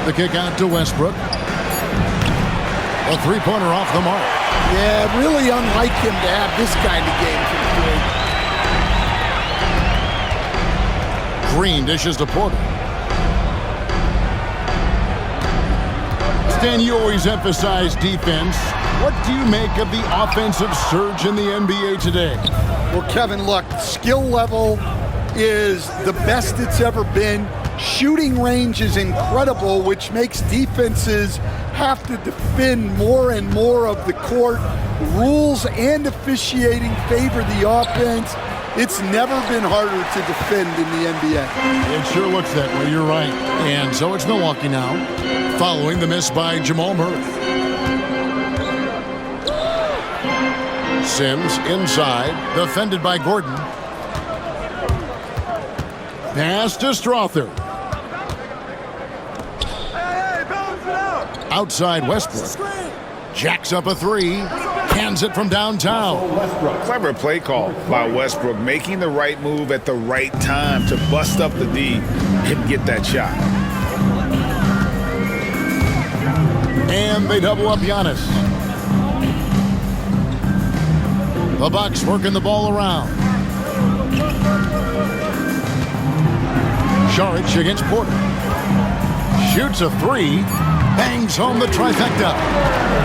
The kick out to Westbrook. A three-pointer off the mark. Yeah, really unlike him to have this kind of game for the field. Green dishes to Porter. Stan, you always emphasize defense. What do you make of the offensive surge in the NBA today? Well, Kevin, look, skill level is the best it's ever been. Shooting range is incredible, which makes defenses have to defend more and more of the court. Rules and officiating favor the offense. It's never been harder to defend in the NBA. It sure looks that way, you're right. And so it's Milwaukee now, following the miss by Jamal Murray. Sims inside, defended by Gordon. Pass to Strother. Outside Westbrook. Jacks up a 3. Hands it from downtown. Clever play call by Westbrook, making the right move at the right time to bust up the D and get that shot. And they double up Giannis. The Bucks working the ball around. Saric against Porter. Shoots a 3. Bangs home the trifecta.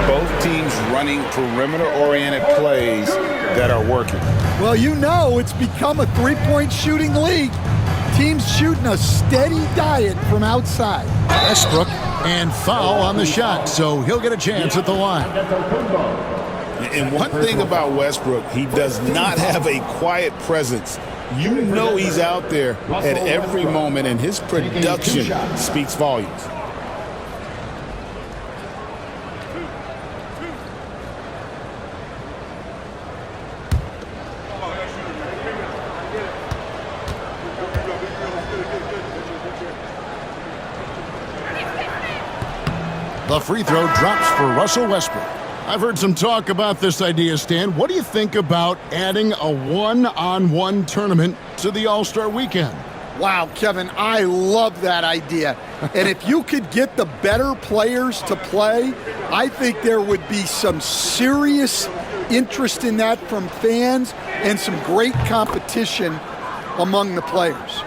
Both teams running perimeter-oriented plays that are working. Well, you know it's become a three-point shooting league. Teams shooting a steady diet from outside. Westbrook and foul on the shot, so he'll get a chance at the line. And one thing about Westbrook, he does not have a quiet presence. You know he's out there at every moment, and his production speaks volumes. The free throw drops for Russell Westbrook. I've heard some talk about this idea, Stan. What do you think about adding a one-on-one tournament to the All-Star Weekend? Wow, Kevin, I love that idea. And if you could get the better players to play, I think there would be some serious interest in that from fans and some great competition among the players.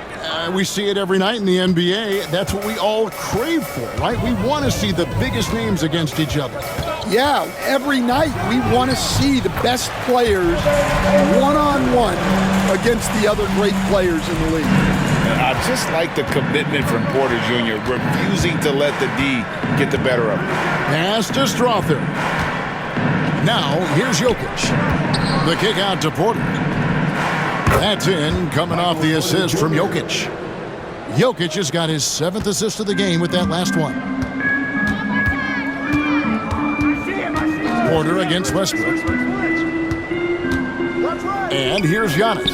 We see it every night in the NBA. That's what we all crave for, right? We want to see the biggest names against each other. Yeah, every night we want to see the best players one-on-one against the other great players in the league. I just like the commitment from Porter Jr., refusing to let the D get the better of him. Pass to Strother. Now, here's Jokic. The kick out to Porter. That's in, coming off the assist from Jokic. Jokic has got his 7th assist of the game with that last one. Porter against Westbrook. And here's Giannis.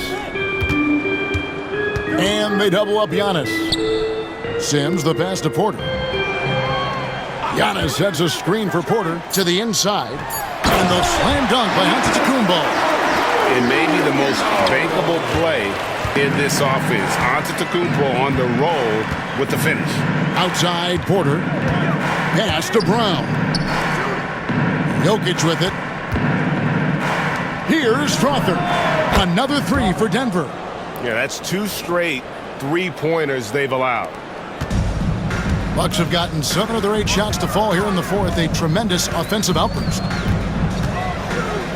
And they double up Giannis. Sims the pass to Porter. Giannis sets a screen for Porter to the inside. And the slam dunk by Antetokounmpo. It may be the most bankable play in this offense. Antetokounmpo on the roll with the finish. Outside Porter. Pass to Brown. Jokic with it. Here's Strother. Another 3 for Denver. Yeah, that's 2 straight three-pointers they've allowed. Bucks have gotten 7 of their 8 shots to fall here in the 4th. A tremendous offensive outburst.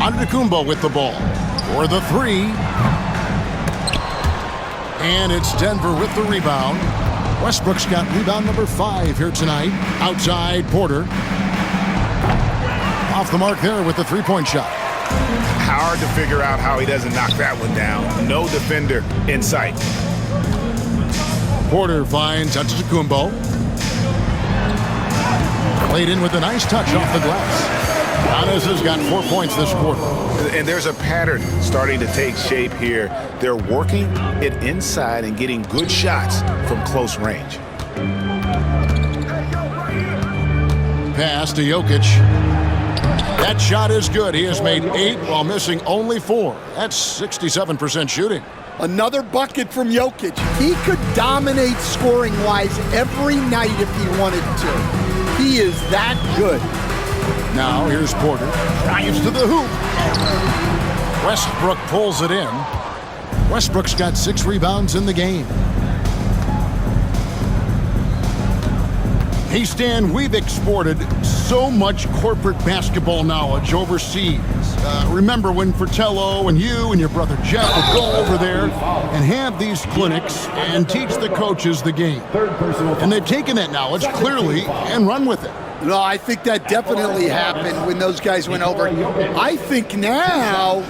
Antetokounmpo with the ball for the three. And it's Denver with the rebound. Westbrook's got rebound number 5 here tonight. Outside, Porter. Off the mark there with the three-point shot. Hard to figure out how he doesn't knock that one down. No defender in sight. Porter finds Antetokounmpo. Played in with a nice touch off the glass. Giannis has got 4 points this quarter. And there's a pattern starting to take shape here. They're working it inside and getting good shots from close range. Pass to Jokic. That shot is good. He has made 8 while missing only 4. That's 67% shooting. Another bucket from Jokic. He could dominate scoring-wise every night if he wanted to. He is that good. Now here's Porter. Drives to the hoop. Westbrook pulls it in. Westbrook's got 6 rebounds in the game. Hey, Stan, we've exported so much corporate basketball knowledge overseas. Remember when Fratello and you and your brother Jeff would go over there and have these clinics and teach the coaches the game. And they've taken that knowledge clearly and run with it. No, I think that definitely happened when those guys went over. I think now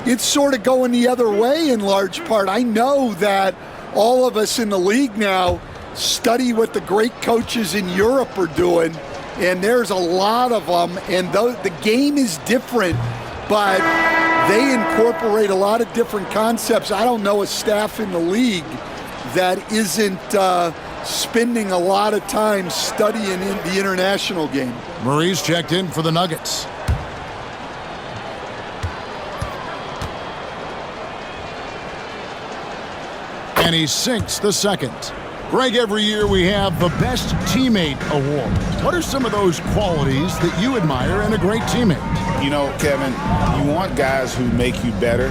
it's sort of going the other way in large part. I know that all of us in the league now study what the great coaches in Europe are doing, and there's a lot of them, and the game is different, but they incorporate a lot of different concepts. I don't know a staff in the league that isn't spending a lot of time studying in the international game. Murray's checked in for the Nuggets. And he sinks the second. Greg, every year we have the Best Teammate Award. What are some of those qualities that you admire in a great teammate? You know, Kevin, you want guys who make you better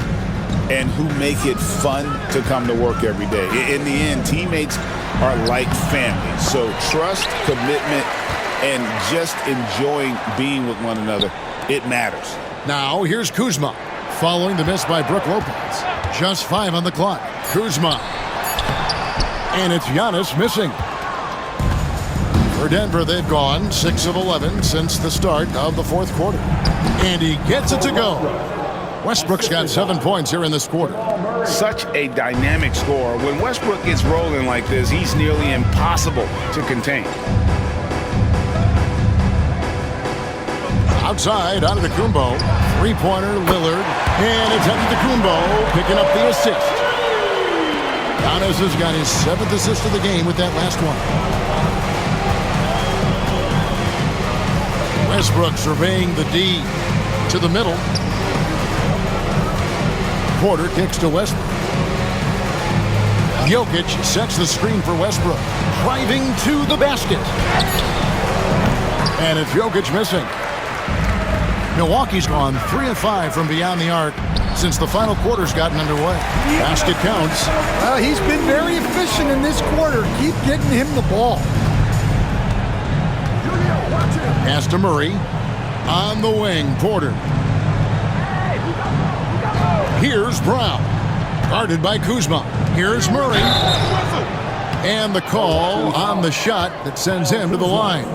and who make it fun to come to work every day. In the end, teammates are like family. So trust, commitment, and just enjoying being with one another, it matters. Now, here's Kuzma, following the miss by Brook Lopez. Just 5 on the clock. Kuzma. And it's Giannis missing. For Denver, they've gone 6 of 11 since the start of the fourth quarter. And he gets it to go. Westbrook's got 7 points here in this quarter. Such a dynamic scorer. When Westbrook gets rolling like this, he's nearly impossible to contain. Outside, Antetokounmpo. Three-pointer, Lillard. And it's Antetokounmpo picking up the assist. Giannis has got his 7th assist of the game with that last one. Westbrook surveying the D to the middle. Porter kicks to Westbrook. Jokic sets the screen for Westbrook. Driving to the basket. And it's Jokic missing. Milwaukee's gone 3 of 5 from beyond the arc since the final quarter's gotten underway. Basket counts. Well, he's been very efficient in this quarter. Keep getting him the ball. Pass to Murray. On the wing, Porter. Here's Brown. Guarded by Kuzma. Here's Murray. And the call on the shot that sends him to the line.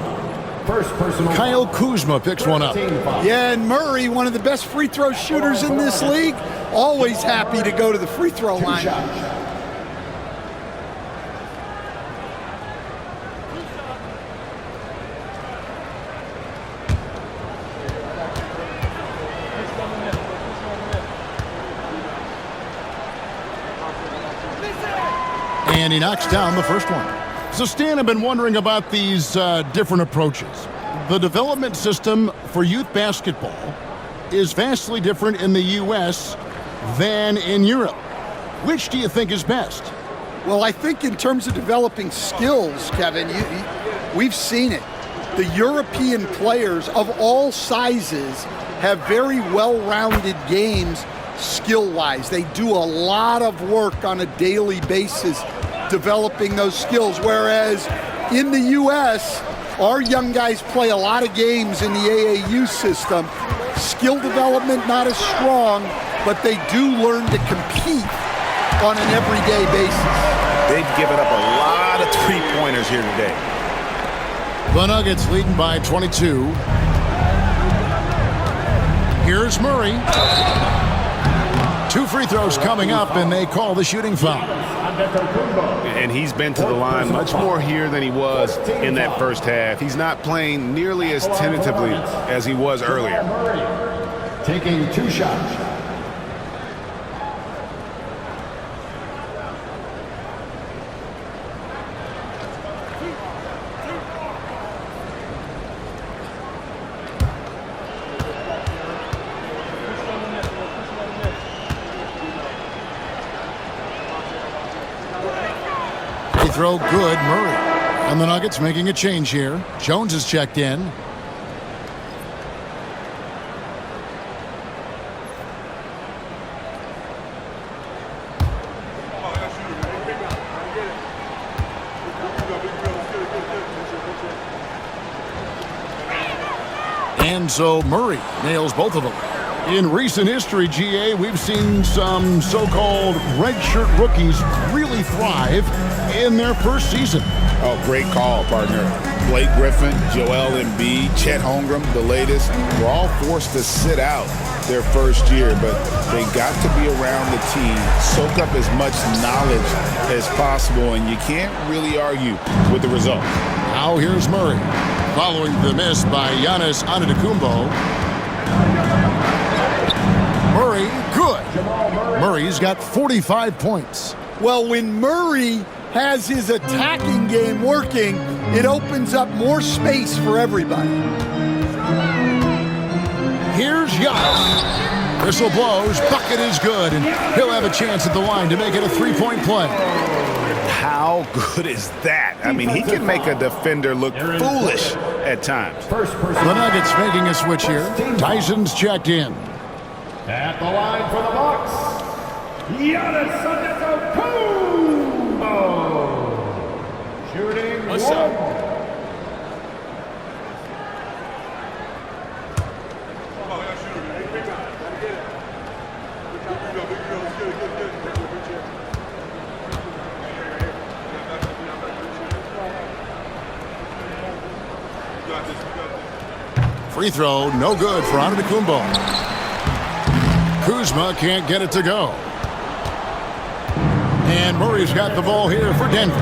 Kyle Kuzma picks one up. Yeah, and Murray, one of the best free throw shooters in this league, always happy to go to the free throw line. And he knocks down the first one. So, Stan, I've been wondering about these different approaches. The development system for youth basketball is vastly different in the U.S. than in Europe. Which do you think is best? Well, I think in terms of developing skills, Kevin, we've seen it. The European players of all sizes have very well-rounded games skill-wise. They do a lot of work on a daily basis developing those skills, whereas in the U.S., our young guys play a lot of games in the AAU system, Skill development not as strong, but they do learn to compete on an everyday basis. They've given up a lot of three-pointers here today. The Nuggets leading by 22. Here's Murray. 2 free throws coming up, and they call the shooting foul. And he's been to the line much more here than he was in that first half. He's not playing nearly as tentatively as he was earlier. Taking 2 shots. Throw good, Murray. And the Nuggets making a change here. Jones is checked in. And so Murray nails both of them. In recent history, GA, we've seen some so-called redshirt rookies really thrive in their first season. Oh, great call, partner. Blake Griffin, Joel Embiid, Chet Holmgren, the latest, were all forced to sit out their first year, but they got to be around the team, soak up as much knowledge as possible, and you can't really argue with the result. Now here's Murray, following the miss by Giannis Antetokounmpo. Murray, good. Murray's got 45 points. Well, when Murray has his attacking game working, it opens up more space for everybody. Here's Giannis. Whistle blows, bucket is good, and he'll have a chance at the line to make it a 3-point play. How good is that? I mean, he can make a defender look foolish at times. The Nuggets making a switch here. Tyson's checked in. At the line for the Bucks, Giannis Antetokounmpo. Shooting What's one. up? Free throw, no good for Antetokounmpo. Kuzma can't get it to go. And Murray's got the ball here for Denver.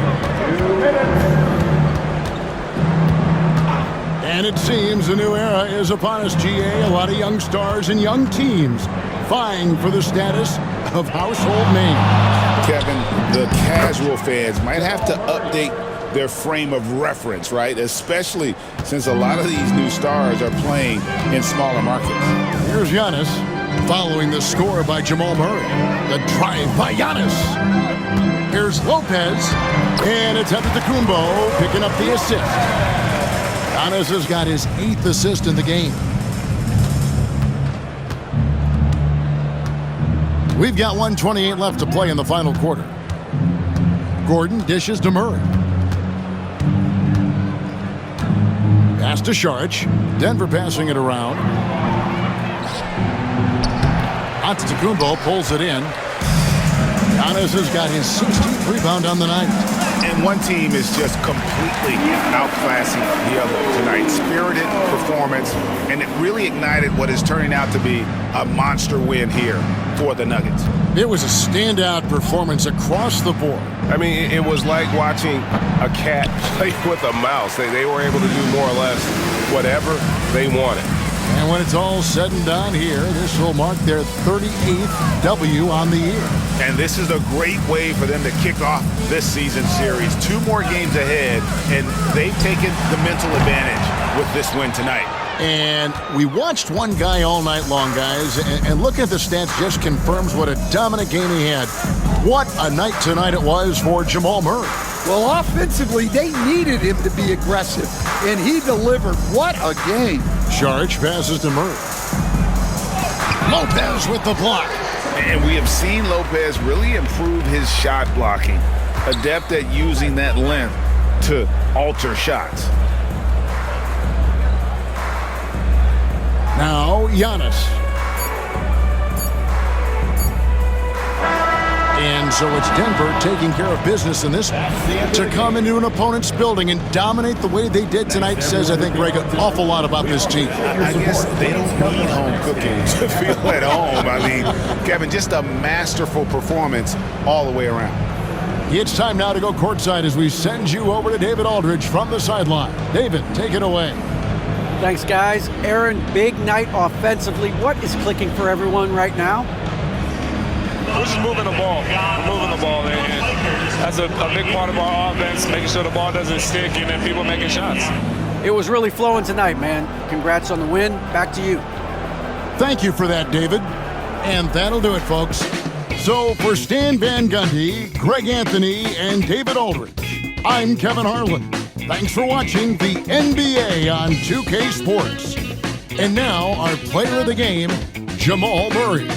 And it seems a new era is upon us, GA. A lot of young stars and young teams vying for the status of household names. Kevin, the casual fans might have to update their frame of reference, right? Especially since a lot of these new stars are playing in smaller markets. Here's Giannis, following the score by Jamal Murray. The drive by Giannis. Here's Lopez, and it's Antetokounmpo picking up the assist. Giannis has got his 8th assist in the game. We've got 1:28 left to play in the final quarter. Gordon dishes to Murray. Pass to Saric. Denver passing it around. Antetokounmpo pulls it in. Giannis has got his 16th rebound on the night. And one team is just completely outclassing the other tonight. Spirited performance, and it really ignited what is turning out to be a monster win here for the Nuggets. It was a standout performance across the board. I mean, it was like watching a cat play with a mouse. They were able to do more or less whatever they wanted. And when it's all said and done here, this will mark their 38th W on the year. And this is a great way for them to kick off this season series. 2 more games ahead, and they've taken the mental advantage with this win tonight. And we watched one guy all night long, guys, and looking at the stats just confirms what a dominant game he had. What a night tonight it was for Jamal Murray. Well, offensively, they needed him to be aggressive, and he delivered. What a game. Saric passes to Murray. Lopez with the block. And we have seen Lopez really improve his shot blocking, adept at using that length to alter shots. Now now Giannis. And so it's Denver taking care of business in this one. To come into an opponent's building and dominate the way they did tonight says, I think, Greg, an awful lot about this team. I guess they don't need home cooking to feel at home. I mean, Kevin, just a masterful performance all the way around. It's time now to go courtside as we send you over to David Aldridge from the sideline. David, take it away. Thanks, guys. Aaron, big night offensively. What is clicking for everyone right now? We're just moving the ball. We're moving the ball, and that's a big part of our offense, making sure the ball doesn't stick and then people making shots. It was really flowing tonight, man. Congrats on the win. Back to you. Thank you for that, David. And that'll do it, folks. So for Stan Van Gundy, Greg Anthony, and David Aldridge, I'm Kevin Harlan. Thanks for watching the NBA on 2K Sports. And now our player of the game, Jamal Murray.